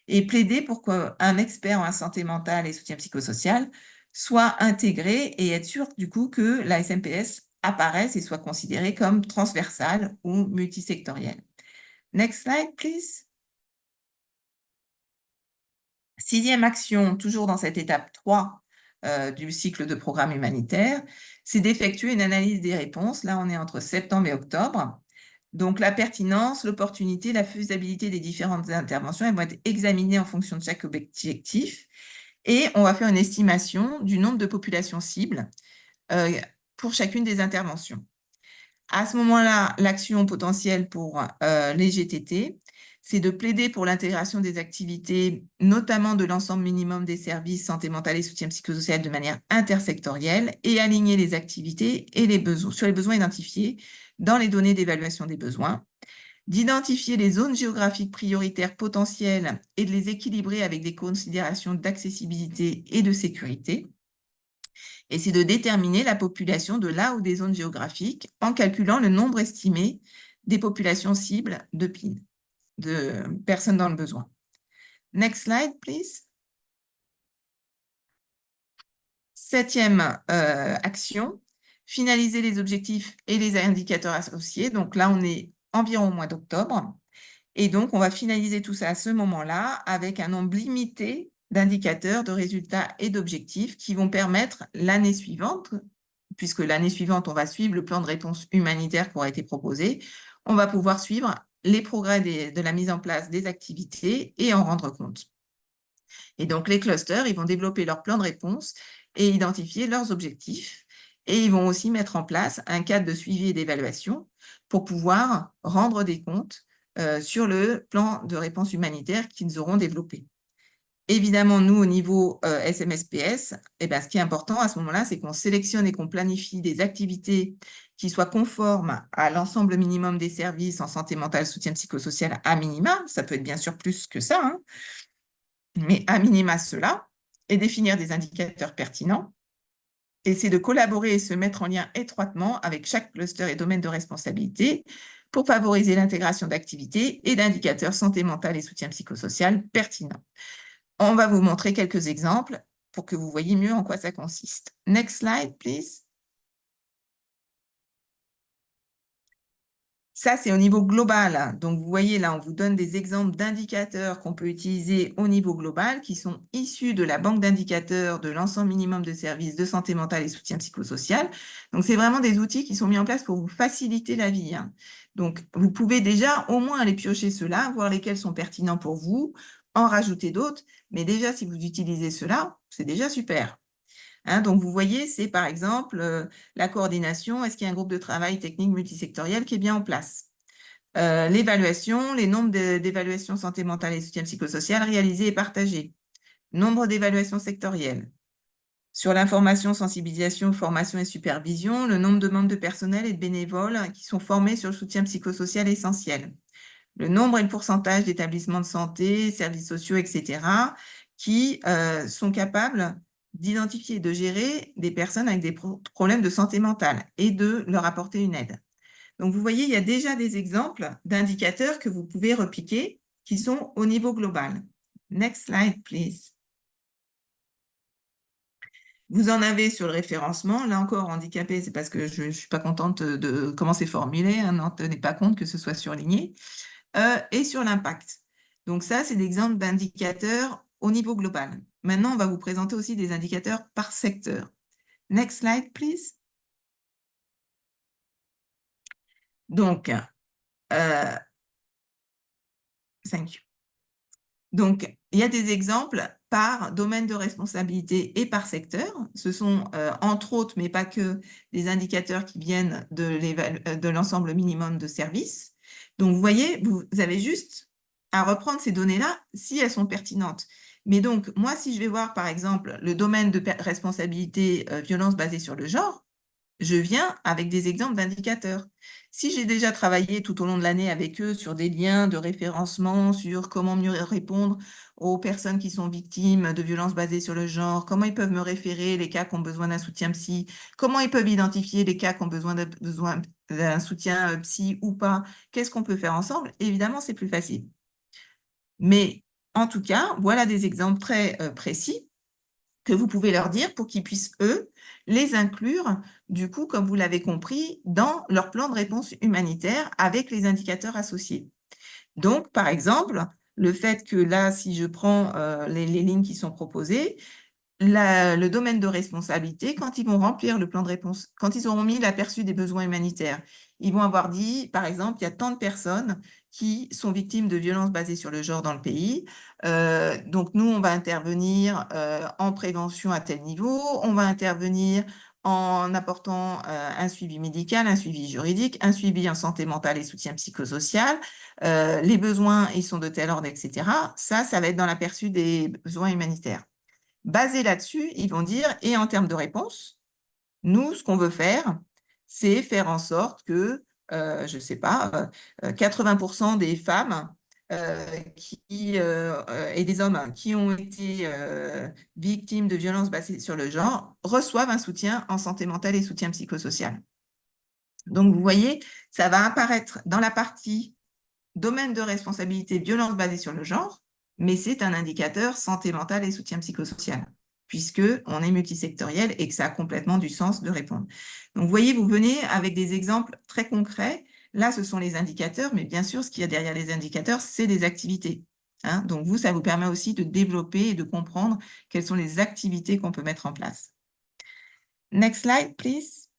Et plaider pour qu'un expert en santé mentale et soutien psychosocial soit intégré et être sûr du coup que la SMPS apparaissent et soient considérées comme transversales ou multisectorielles. Next slide, please. Sixième action, toujours dans cette étape 3 du cycle de programme humanitaire, c'est d'effectuer une analyse des réponses. Là, on est entre septembre et octobre. Donc, la pertinence, l'opportunité, la faisabilité des différentes interventions, elles vont être examinées en fonction de chaque objectif. Et on va faire une estimation du nombre de populations cibles pour chacune des interventions. À ce moment-là, l'action potentielle pour les GTT, c'est de plaider pour l'intégration des activités, notamment de l'ensemble minimum des services santé mentale et soutien psychosocial de manière intersectorielle et aligner les activités et les besoins, sur les besoins identifiés dans les données d'évaluation des besoins, d'identifier les zones géographiques prioritaires potentielles et de les équilibrer avec des considérations d'accessibilité et de sécurité. Et c'est de déterminer la population de là ou des zones géographiques en calculant le nombre estimé des populations cibles de PIN, de personnes dans le besoin. Next slide, please. Septième action, finaliser les objectifs et les indicateurs associés. Donc là, on est environ au mois d'octobre. Et donc, on va finaliser tout ça à ce moment-là avec un nombre limité d'indicateurs, de résultats et d'objectifs qui vont permettre l'année suivante, puisque l'année suivante, on va suivre le plan de réponse humanitaire qui aura été proposé, on va pouvoir suivre les progrès de la mise en place des activités et en rendre compte. Et donc, les clusters, ils vont développer leur plan de réponse et identifier leurs objectifs. Et ils vont aussi mettre en place un cadre de suivi et d'évaluation pour pouvoir rendre des comptes sur le plan de réponse humanitaire qu'ils auront développé. Évidemment, nous, au niveau SMSPS, ce qui est important à ce moment-là, c'est qu'on sélectionne et qu'on planifie des activités qui soient conformes à l'ensemble minimum des services en santé mentale, soutien psychosocial à minima. Ça peut être bien sûr plus que ça, hein, mais à minima cela, et définir des indicateurs pertinents. Et c'est de collaborer et se mettre en lien étroitement avec chaque cluster et domaine de responsabilité pour favoriser l'intégration d'activités et d'indicateurs santé mentale et soutien psychosocial pertinents. On va vous montrer quelques exemples pour que vous voyez mieux en quoi ça consiste. Next slide, please. Ça, c'est au niveau global. Donc, vous voyez là, on vous donne des exemples d'indicateurs qu'on peut utiliser au niveau global qui sont issus de la banque d'indicateurs de l'ensemble minimum de services de santé mentale et soutien psychosocial. Donc, c'est vraiment des outils qui sont mis en place pour vous faciliter la vie, hein. Donc, vous pouvez déjà au moins aller piocher ceux-là, voir lesquels sont pertinents pour vous, en rajouter d'autres. Mais déjà, si vous utilisez ceux-là, c'est déjà super. Hein, donc, vous voyez, c'est par exemple la coordination. Est-ce qu'il y a un groupe de travail technique multisectoriel qui est bien en place? L'évaluation, les nombres d'évaluations santé mentale et soutien psychosocial réalisés et partagés. Nombre d'évaluations sectorielles. Sur l'information, sensibilisation, formation et supervision, le nombre de membres de personnel et de bénévoles qui sont formés sur le soutien psychosocial essentiel. Le nombre et le pourcentage d'établissements de santé, services sociaux, etc., qui sont capables d'identifier et de gérer des personnes avec des problèmes de santé mentale et de leur apporter une aide. Donc, vous voyez, il y a déjà des exemples d'indicateurs que vous pouvez repiquer qui sont au niveau global. Next slide, please. Vous en avez sur le référencement. Là encore, handicapé, c'est parce que je ne suis pas contente de comment c'est formulé. Hein, n'en tenez pas compte que ce soit surligné. Et sur l'impact. Donc ça, c'est l'exemple d'indicateurs au niveau global. Maintenant, on va vous présenter aussi des indicateurs par secteur. Next slide, please. Donc, thank you. Donc, il y a des exemples par domaine de responsabilité et par secteur. Ce sont, entre autres, mais pas que, des indicateurs qui viennent de l'ensemble minimum de services. Donc, vous voyez, vous avez juste à reprendre ces données-là si elles sont pertinentes. Mais donc, moi, si je vais voir, par exemple, le domaine de responsabilité violence basée sur le genre, je viens avec des exemples d'indicateurs. Si j'ai déjà travaillé tout au long de l'année avec eux sur des liens de référencement, sur comment mieux répondre aux personnes qui sont victimes de violences basées sur le genre, comment ils peuvent me référer les cas qui ont besoin d'un soutien psy, comment ils peuvent identifier les cas qui ont besoin d'un soutien psy ou pas, qu'est-ce qu'on peut faire ensemble? Évidemment, c'est plus facile. Mais en tout cas, voilà des exemples très précis que vous pouvez leur dire pour qu'ils puissent, eux, les inclure, du coup, comme vous l'avez compris, dans leur plan de réponse humanitaire avec les indicateurs associés. Donc, par exemple, le fait que là, si je prends les lignes qui sont proposées, le domaine de responsabilité, quand ils vont remplir le plan de réponse, quand ils auront mis l'aperçu des besoins humanitaires, ils vont avoir dit, par exemple, il y a tant de personnes qui sont victimes de violences basées sur le genre dans le pays. Donc, nous, on va intervenir en prévention à tel niveau, on va intervenir en apportant un suivi médical, un suivi juridique, un suivi en santé mentale et soutien psychosocial. Les besoins, ils sont de tel ordre, etc. Ça va être dans l'aperçu des besoins humanitaires. Basé là-dessus, ils vont dire, et en termes de réponse, nous, ce qu'on veut faire, c'est faire en sorte que, je ne sais pas, 80% des femmes et des hommes qui ont été victimes de violences basées sur le genre reçoivent un soutien en santé mentale et soutien psychosocial. Donc, vous voyez, ça va apparaître dans la partie domaine de responsabilité, violence basée sur le genre, mais c'est un indicateur santé mentale et soutien psychosocial, puisqu'on est multisectoriel et que ça a complètement du sens de répondre. Donc, vous voyez, vous venez avec des exemples très concrets. Là, ce sont les indicateurs, mais bien sûr, ce qu'il y a derrière les indicateurs, c'est des activités. Hein. Donc, vous, ça vous permet aussi de développer et de comprendre quelles sont les activités qu'on peut mettre en place. Next slide, please.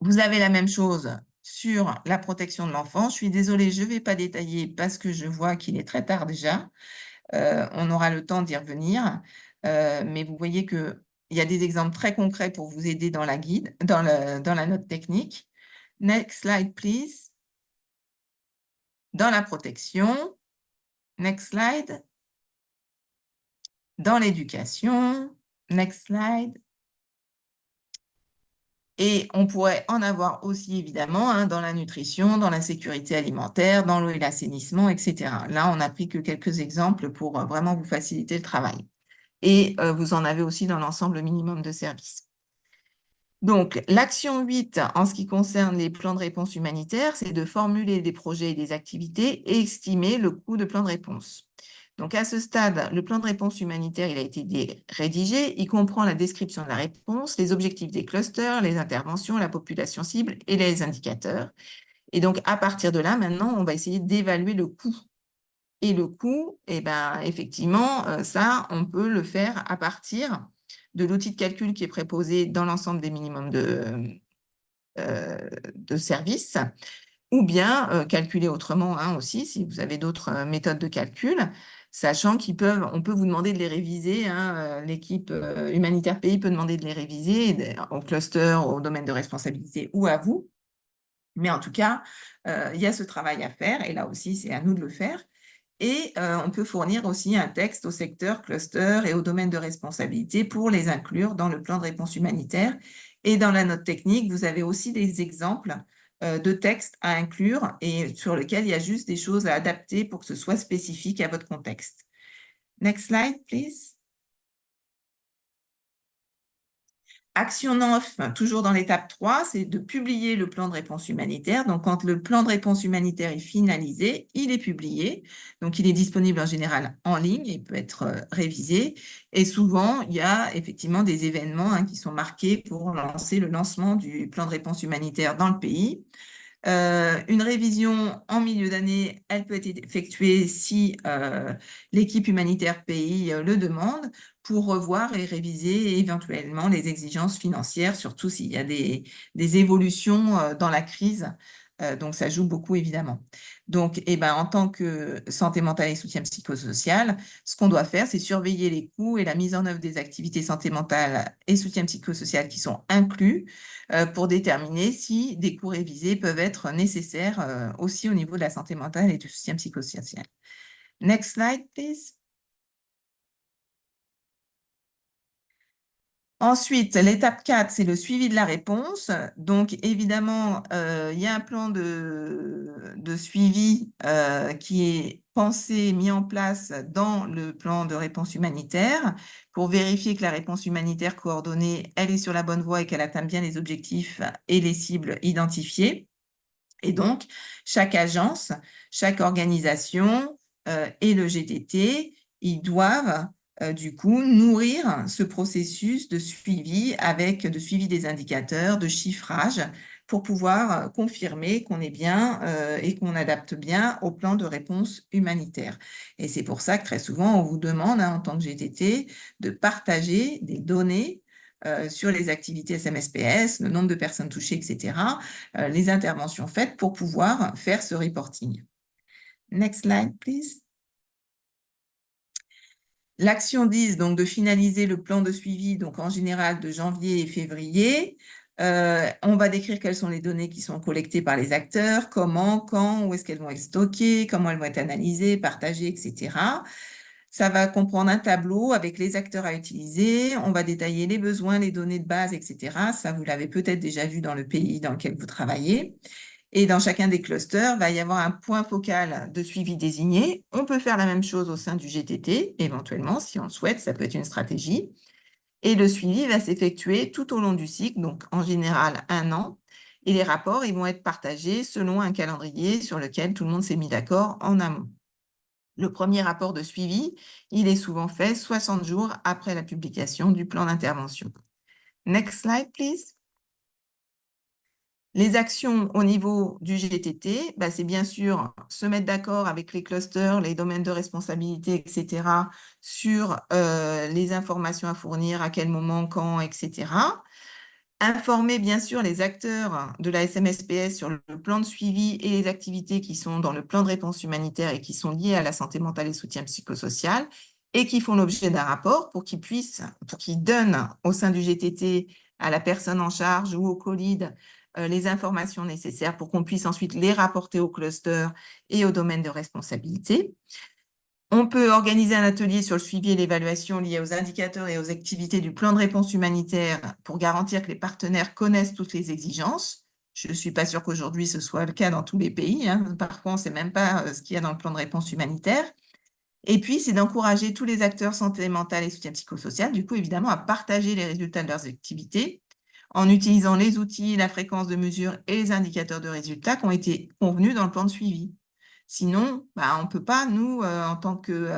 Vous avez la même chose sur la protection de l'enfant. Je suis désolée, je ne vais pas détailler parce que je vois qu'il est très tard déjà. On aura le temps d'y revenir. Mais vous voyez qu'il y a des exemples très concrets pour vous aider dans la guide, dans la note technique. Next slide, please. Dans la protection. Next slide. Dans l'éducation. Next slide. Et on pourrait en avoir aussi, évidemment, hein, dans la nutrition, dans la sécurité alimentaire, dans l'eau et l'assainissement, etc. Là, on n'a pris que quelques exemples pour vraiment vous faciliter le travail. Et vous en avez aussi dans l'ensemble minimum de services. Donc, l'action 8, en ce qui concerne les plans de réponse humanitaire, c'est de formuler des projets et des activités et estimer le coût de plan de réponse. Donc, à ce stade, le plan de réponse humanitaire, il a été rédigé. Il comprend la description de la réponse, les objectifs des clusters, les interventions, la population cible et les indicateurs. Et donc, à partir de là, maintenant, on va essayer d'évaluer le coût. Et le coût, eh ben, effectivement, ça, on peut le faire à partir de l'outil de calcul qui est préposé dans l'ensemble des minimums de services, ou bien calculer autrement hein, aussi, si vous avez d'autres méthodes de calcul, sachant on peut vous demander de les réviser, hein, l'équipe humanitaire pays peut demander de les réviser au cluster, au domaine de responsabilité ou à vous. Mais en tout cas, il y a ce travail à faire, et là aussi, c'est à nous de le faire. Et on peut fournir aussi un texte au secteur, cluster et au domaine de responsabilité pour les inclure dans le plan de réponse humanitaire. Et dans la note technique, vous avez aussi des exemples de textes à inclure et sur lesquels il y a juste des choses à adapter pour que ce soit spécifique à votre contexte. Next slide, please. Action 9, toujours dans l'étape 3, c'est de publier le plan de réponse humanitaire. Donc, quand le plan de réponse humanitaire est finalisé, il est publié. Donc, il est disponible en général en ligne, il peut être révisé. Et souvent, il y a effectivement des événements hein, qui sont marqués pour lancer le lancement du plan de réponse humanitaire dans le pays. Une révision en milieu d'année, elle peut être effectuée si l'équipe humanitaire pays le demande pour revoir et réviser éventuellement les exigences financières, surtout s'il y a des évolutions dans la crise. Donc, ça joue beaucoup, évidemment. Donc, en tant que santé mentale et soutien psychosocial, ce qu'on doit faire, c'est surveiller les coûts et la mise en œuvre des activités santé mentale et soutien psychosocial qui sont inclus pour déterminer si des coûts révisés peuvent être nécessaires aussi au niveau de la santé mentale et du soutien psychosocial. Next slide, please. Ensuite, l'étape 4, c'est le suivi de la réponse. Donc, évidemment, il y a un plan de suivi qui est pensé, mis en place dans le plan de réponse humanitaire pour vérifier que la réponse humanitaire coordonnée, elle est sur la bonne voie et qu'elle atteint bien les objectifs et les cibles identifiées. Et donc, chaque agence, chaque organisation et le GTT, ils doivent du coup, nourrir ce processus de suivi de suivi des indicateurs, de chiffrage, pour pouvoir confirmer qu'on est bien et qu'on adapte bien au plan de réponse humanitaire. Et c'est pour ça que très souvent, on vous demande, hein, en tant que GTT, de partager des données sur les activités SMSPS, le nombre de personnes touchées, etc., les interventions faites pour pouvoir faire ce reporting. Next slide, please. L'action 10, donc de finaliser le plan de suivi, donc en général de janvier et février. On va décrire quelles sont les données qui sont collectées par les acteurs, comment, quand, où est-ce qu'elles vont être stockées, comment elles vont être analysées, partagées, etc. Ça va comprendre un tableau avec les acteurs à utiliser. On va détailler les besoins, les données de base, etc. Ça, vous l'avez peut-être déjà vu dans le pays dans lequel vous travaillez. Et dans chacun des clusters, il va y avoir un point focal de suivi désigné. On peut faire la même chose au sein du GTT, éventuellement, si on le souhaite, ça peut être une stratégie. Et le suivi va s'effectuer tout au long du cycle, donc en général 1 an. Et les rapports, ils vont être partagés selon un calendrier sur lequel tout le monde s'est mis d'accord en amont. Le premier rapport de suivi, il est souvent fait 60 jours après la publication du plan d'intervention. Next slide, please. Les actions au niveau du GTT, bah, c'est bien sûr se mettre d'accord avec les clusters, les domaines de responsabilité, etc., sur les informations à fournir, à quel moment, quand, etc. Informer bien sûr les acteurs de la SMSPS sur le plan de suivi et les activités qui sont dans le plan de réponse humanitaire et qui sont liées à la santé mentale et soutien psychosocial et qui font l'objet d'un rapport pour qu'ils donnent au sein du GTT à la personne en charge ou au co-lead les informations nécessaires pour qu'on puisse ensuite les rapporter au cluster et au domaine de responsabilité. On peut organiser un atelier sur le suivi et l'évaluation liés aux indicateurs et aux activités du plan de réponse humanitaire pour garantir que les partenaires connaissent toutes les exigences. Je ne suis pas sûre qu'aujourd'hui ce soit le cas dans tous les pays, hein. Parfois, on ne sait même pas ce qu'il y a dans le plan de réponse humanitaire. Et puis, c'est d'encourager tous les acteurs santé mentale et soutien psychosocial, du coup, évidemment, à partager les résultats de leurs activités en utilisant les outils, la fréquence de mesure et les indicateurs de résultats qui ont été convenus dans le plan de suivi. Sinon, bah, on ne peut pas, nous, en tant que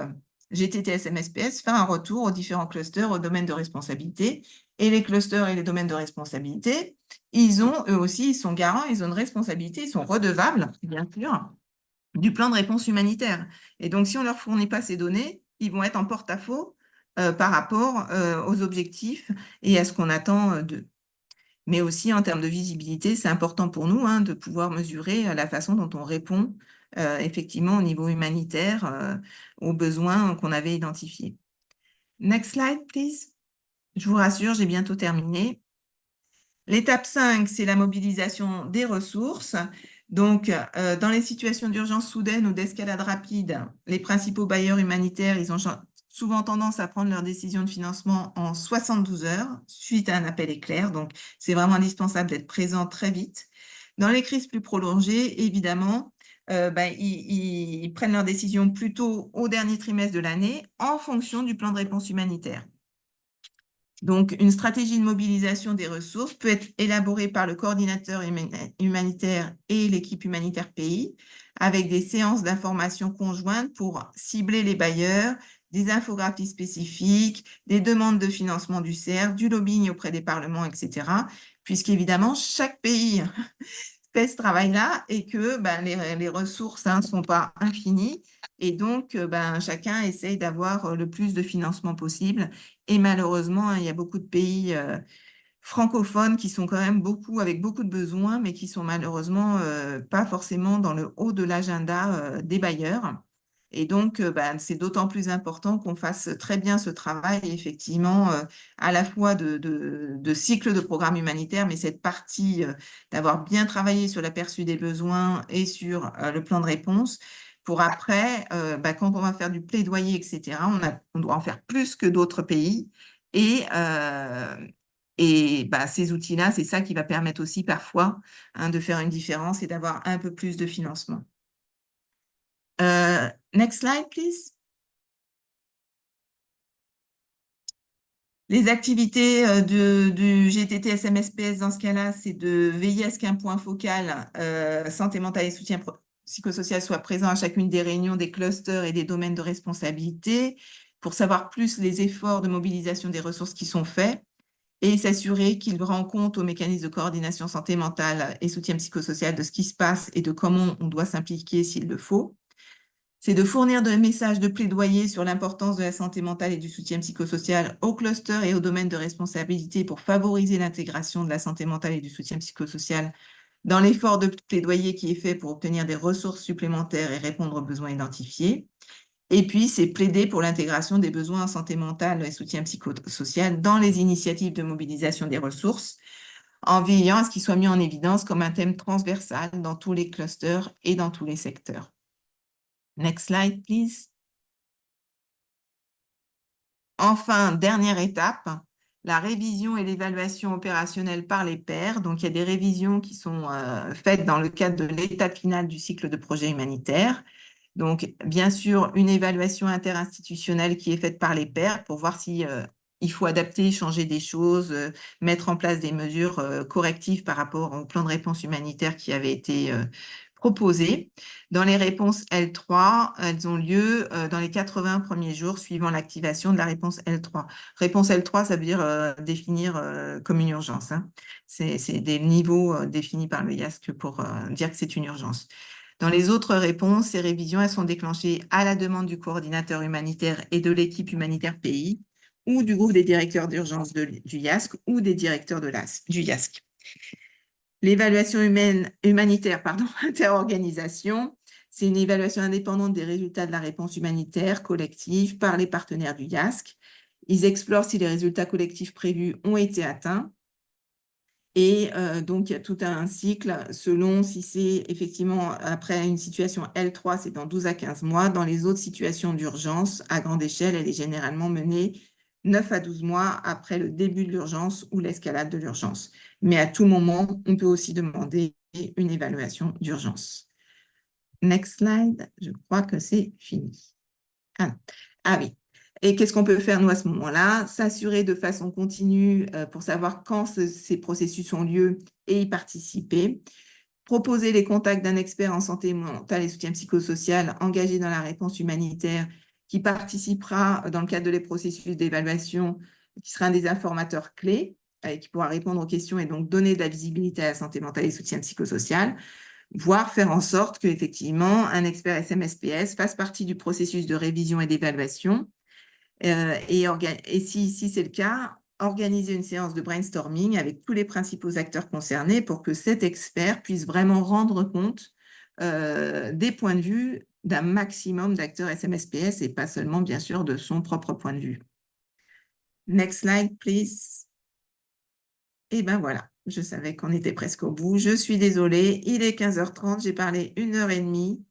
GTT SMSPS, faire un retour aux différents clusters, aux domaines de responsabilité. Et les clusters et les domaines de responsabilité, eux aussi, ils sont garants, ils ont une responsabilité, ils sont redevables, bien sûr, du plan de réponse humanitaire. Et donc, si on ne leur fournit pas ces données, ils vont être en porte-à-faux par rapport aux objectifs et à ce qu'on attend d'eux. Mais aussi, en termes de visibilité, c'est important pour nous de pouvoir mesurer la façon dont on répond effectivement au niveau humanitaire aux besoins qu'on avait identifiés. Next slide, please. Je vous rassure, j'ai bientôt terminé. L'étape 5, c'est la mobilisation des ressources. Donc, dans les situations d'urgence soudaine ou d'escalade rapide, les principaux bailleurs humanitaires, ils ont souvent tendance à prendre leurs décisions de financement en 72 heures suite à un appel éclair. Donc, c'est vraiment indispensable d'être présent très vite. Dans les crises plus prolongées, évidemment, ils prennent leurs décisions plutôt au dernier trimestre de l'année en fonction du plan de réponse humanitaire. Donc, une stratégie de mobilisation des ressources peut être élaborée par le coordinateur humanitaire et l'équipe humanitaire pays avec des séances d'information conjointes pour cibler les bailleurs, des infographies spécifiques, des demandes de financement du CERF, du lobbying auprès des parlements, etc. Puisqu'évidemment, chaque pays fait ce travail-là et que les ressources ne sont pas infinies. Et donc, chacun essaye d'avoir le plus de financement possible. Et malheureusement, il y a beaucoup de pays francophones qui sont quand même avec beaucoup de besoins, mais qui sont malheureusement pas forcément dans le haut de l'agenda des bailleurs. Et donc, c'est d'autant plus important qu'on fasse très bien ce travail, effectivement, à la fois de cycle de programme humanitaire, mais cette partie d'avoir bien travaillé sur l'aperçu des besoins et sur le plan de réponse, pour après, quand on va faire du plaidoyer, etc., on doit en faire plus que d'autres pays. Et, ces outils-là, c'est ça qui va permettre aussi parfois de faire une différence et d'avoir un peu plus de financement. Next slide, please. Les activités du GTT SMSPS dans ce cas-là, c'est de veiller à ce qu'un point focal santé mentale et soutien psychosocial soit présent à chacune des réunions, des clusters et des domaines de responsabilité pour savoir plus les efforts de mobilisation des ressources qui sont faits et s'assurer qu'ils rendent compte aux mécanismes de coordination santé mentale et soutien psychosocial de ce qui se passe et de comment on doit s'impliquer s'il le faut. C'est de fournir des messages de plaidoyer sur l'importance de la santé mentale et du soutien psychosocial aux clusters et aux domaines de responsabilité pour favoriser l'intégration de la santé mentale et du soutien psychosocial dans l'effort de plaidoyer qui est fait pour obtenir des ressources supplémentaires et répondre aux besoins identifiés. Et puis, c'est plaider pour l'intégration des besoins en santé mentale et soutien psychosocial dans les initiatives de mobilisation des ressources, en veillant à ce qu'ils soient mis en évidence comme un thème transversal dans tous les clusters et dans tous les secteurs. Next slide, please. Enfin, dernière étape, la révision et l'évaluation opérationnelle par les pairs. Donc, il y a des révisions qui sont faites dans le cadre de l'étape finale du cycle de projet humanitaire. Donc, bien sûr, une évaluation interinstitutionnelle qui est faite par les pairs pour voir si il faut adapter, changer des choses, mettre en place des mesures correctives par rapport au plan de réponse humanitaire qui avait été proposé. Dans les réponses L3, elles ont lieu dans les 80 premiers jours suivant l'activation de la réponse L3. Réponse L3, ça veut dire définir comme une urgence, hein. C'est des niveaux définis par le IASC pour dire que c'est une urgence. Dans les autres réponses, ces révisions, elles sont déclenchées à la demande du coordinateur humanitaire et de l'équipe humanitaire pays ou du groupe des directeurs d'urgence du IASC ou des directeurs du IASC. L'évaluation humanitaire, interorganisation, c'est une évaluation indépendante des résultats de la réponse humanitaire collective par les partenaires du IASC. Ils explorent si les résultats collectifs prévus ont été atteints. Et donc, il y a tout un cycle selon si c'est effectivement après une situation L3, c'est dans 12 à 15 mois. Dans les autres situations d'urgence à grande échelle, elle est généralement menée 9 à 12 mois après le début de l'urgence ou l'escalade de l'urgence. Mais à tout moment, on peut aussi demander une évaluation d'urgence. Next slide, je crois que c'est fini. Ah oui. Et qu'est-ce qu'on peut faire, nous, à ce moment-là? S'assurer de façon continue pour savoir quand ces processus ont lieu et y participer. Proposer les contacts d'un expert en santé mentale et soutien psychosocial engagé dans la réponse humanitaire qui participera dans le cadre de les processus d'évaluation, qui sera un des informateurs clés et qui pourra répondre aux questions et donc donner de la visibilité à la santé mentale et soutien psychosocial, voire faire en sorte qu'effectivement, un expert SMSPS fasse partie du processus de révision et d'évaluation. Et si c'est le cas, organiser une séance de brainstorming avec tous les principaux acteurs concernés pour que cet expert puisse vraiment rendre compte des points de vue d'un maximum d'acteurs SMSPS et pas seulement, bien sûr, de son propre point de vue. Next slide, please. Et ben voilà, je savais qu'on était presque au bout. Je suis désolée, il est 15h30, j'ai parlé 1h30.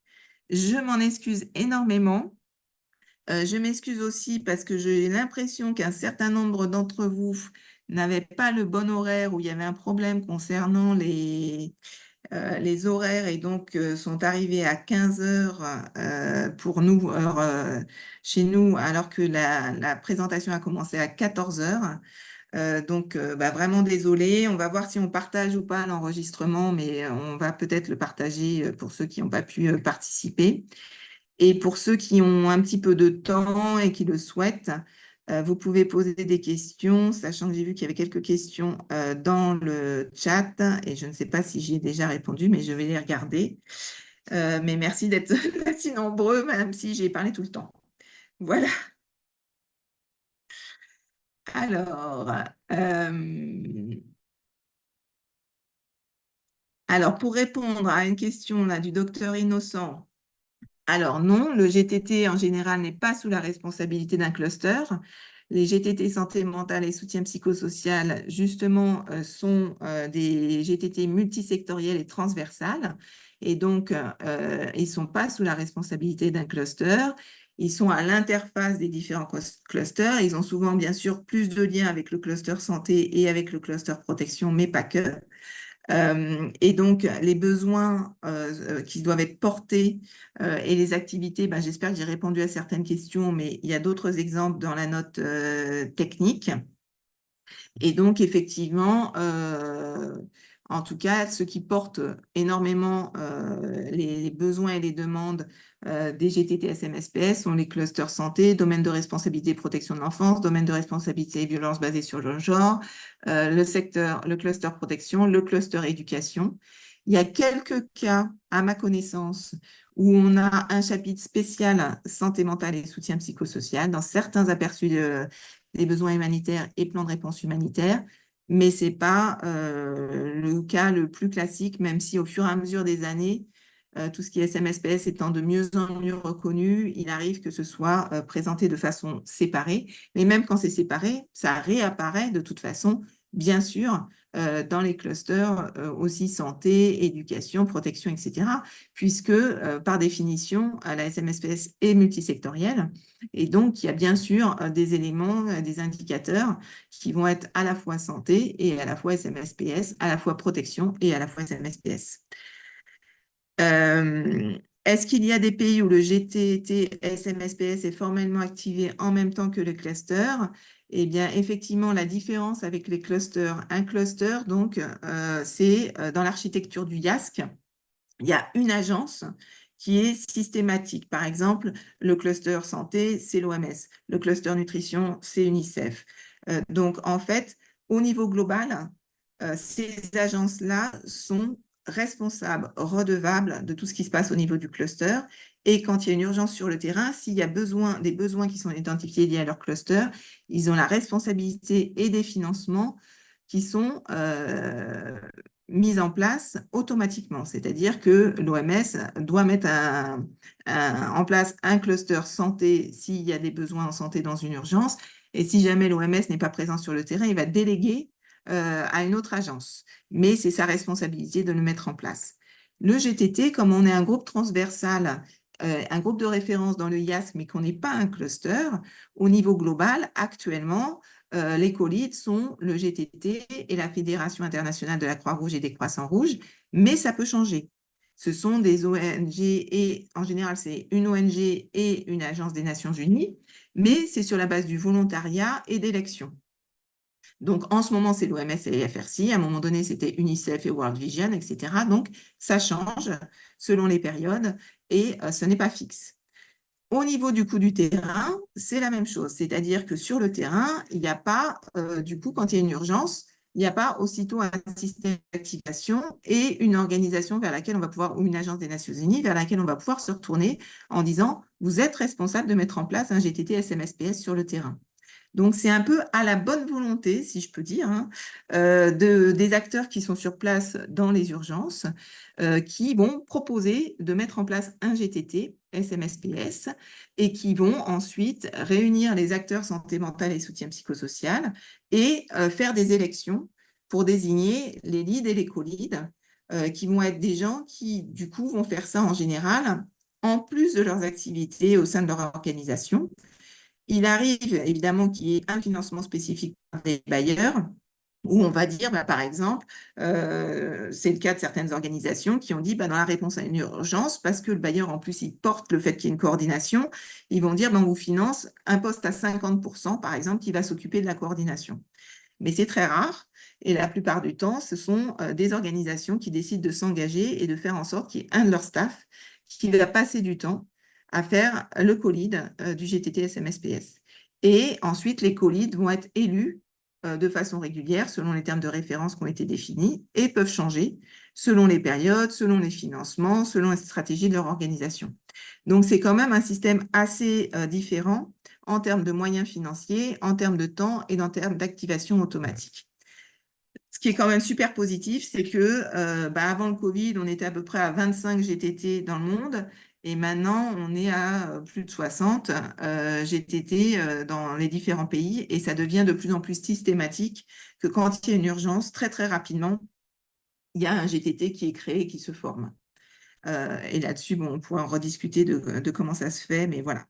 Je m'en excuse énormément. Je m'excuse aussi parce que j'ai l'impression qu'un certain nombre d'entre vous n'avaient pas le bon horaire ou il y avait un problème concernant les horaires et donc sont arrivés à 15 heures pour nous, chez nous, alors que la présentation a commencé à 14 heures. Donc, vraiment désolée. On va voir si on partage ou pas l'enregistrement, mais on va peut-être le partager pour ceux qui n'ont pas pu participer. Et pour ceux qui ont un petit peu de temps et qui le souhaitent, vous pouvez poser des questions, sachant que j'ai vu qu'il y avait quelques questions dans le chat et je ne sais pas si j'y ai déjà répondu, mais je vais les regarder. Mais merci d'être si nombreux, même si j'ai parlé tout le temps. Voilà. Alors, pour répondre à une question là, du docteur Innocent, alors non, le GTT en général n'est pas sous la responsabilité d'un cluster. Les GTT santé mentale et soutien psychosocial, justement, sont des GTT multisectoriels et transversales. Et donc, ils ne sont pas sous la responsabilité d'un cluster. Ils sont à l'interface des différents clusters. Ils ont souvent, bien sûr, plus de liens avec le cluster santé et avec le cluster protection, mais pas que. Et donc, les besoins qui doivent être portés et les activités, j'espère que j'ai répondu à certaines questions, mais il y a d'autres exemples dans la note technique. Et donc, effectivement, En tout cas, ceux qui portent énormément les besoins et les demandes des GTT SMSPS sont les clusters santé, domaine de responsabilité et protection de l'enfance, domaine de responsabilité et violence basée sur le genre, le cluster protection, le cluster éducation. Il y a quelques cas, à ma connaissance, où on a un chapitre spécial santé mentale et soutien psychosocial dans certains aperçus des besoins humanitaires et plans de réponse humanitaire, mais ce n'est pas le cas le plus classique, même si au fur et à mesure des années, tout ce qui est SMSPS étant de mieux en mieux reconnu, il arrive que ce soit présenté de façon séparée. Mais même quand c'est séparé, ça réapparaît de toute façon, bien sûr, dans les clusters aussi santé, éducation, protection, etc. Puisque, par définition, la SMSPS est multisectorielle. Et donc, il y a bien sûr des éléments, des indicateurs qui vont être à la fois santé et à la fois SMSPS, à la fois protection et à la fois SMSPS. Est-ce qu'il y a des pays où le GTT SMSPS est formellement activé en même temps que le cluster? Eh bien, effectivement, la différence avec les clusters, un cluster, donc, c'est dans l'architecture du YASC, il y a une agence qui est systématique. Par exemple, le cluster santé, c'est l'OMS. Le cluster nutrition, c'est UNICEF. Donc, en fait, au niveau global, ces agences-là sont responsables, redevables de tout ce qui se passe au niveau du cluster. Et quand il y a une urgence sur le terrain, s'il y a des besoins qui sont identifiés liés à leur cluster, ils ont la responsabilité et des financements qui sont mise en place automatiquement. C'est-à-dire que l'OMS doit mettre en place un cluster santé s'il y a des besoins en santé dans une urgence. Et si jamais l'OMS n'est pas présent sur le terrain, il va déléguer à une autre agence. Mais c'est sa responsabilité de le mettre en place. Le GTT, comme on est un groupe transversal, un groupe de référence dans le YASC, mais qu'on n'est pas un cluster, au niveau global, actuellement, les co-leads sont le GTT et la Fédération internationale de la Croix-Rouge et des Croissants-Rouges, mais ça peut changer. Ce sont des ONG et en général, c'est une ONG et une agence des Nations Unies, mais c'est sur la base du volontariat et d'élections. Donc, en ce moment, c'est l'OMS et les FRC. À un moment donné, c'était UNICEF et World Vision, etc. Donc, ça change selon les périodes et ce n'est pas fixe. Au niveau du coût du terrain, c'est la même chose. C'est-à-dire que sur le terrain, il n'y a pas, du coup, quand il y a une urgence, il n'y a pas aussitôt un système d'activation et une organisation vers laquelle on va pouvoir, ou une agence des Nations Unies vers laquelle on va pouvoir se retourner en disant, vous êtes responsable de mettre en place un GTT SMSPS sur le terrain. Donc, c'est un peu à la bonne volonté, si je peux dire, hein, des acteurs qui sont sur place dans les urgences, qui vont proposer de mettre en place un GTT, SMSPS, et qui vont ensuite réunir les acteurs santé mentale et soutien psychosocial et faire des élections pour désigner les leads et les co-leads, qui vont être des gens qui, du coup, vont faire ça en général, en plus de leurs activités au sein de leur organisation. Il arrive évidemment qu'il y ait un financement spécifique par des bailleurs, où on va dire, par exemple, c'est le cas de certaines organisations qui ont dit, dans la réponse à une urgence, parce que le bailleur, en plus, il porte le fait qu'il y ait une coordination, ils vont dire, on vous finance un poste à 50%, par exemple, qui va s'occuper de la coordination. Mais c'est très rare, et la plupart du temps, ce sont des organisations qui décident de s'engager et de faire en sorte qu'il y ait un de leur staff qui va passer du temps à faire le co-lead du GTT SMSPS. Et ensuite, les co-leads vont être élus de façon régulière selon les termes de référence qui ont été définis et peuvent changer selon les périodes, selon les financements, selon les stratégies de leur organisation. Donc, c'est quand même un système assez différent en termes de moyens financiers, en termes de temps et en termes d'activation automatique. Ce qui est quand même super positif, c'est que avant le Covid, on était à peu près à 25 GTT dans le monde. Et maintenant, on est à plus de 60 GTT dans les différents pays. Et ça devient de plus en plus systématique que quand il y a une urgence, très, très rapidement, il y a un GTT qui est créé et qui se forme. Et là-dessus, on pourra en rediscuter de comment ça se fait. Mais voilà.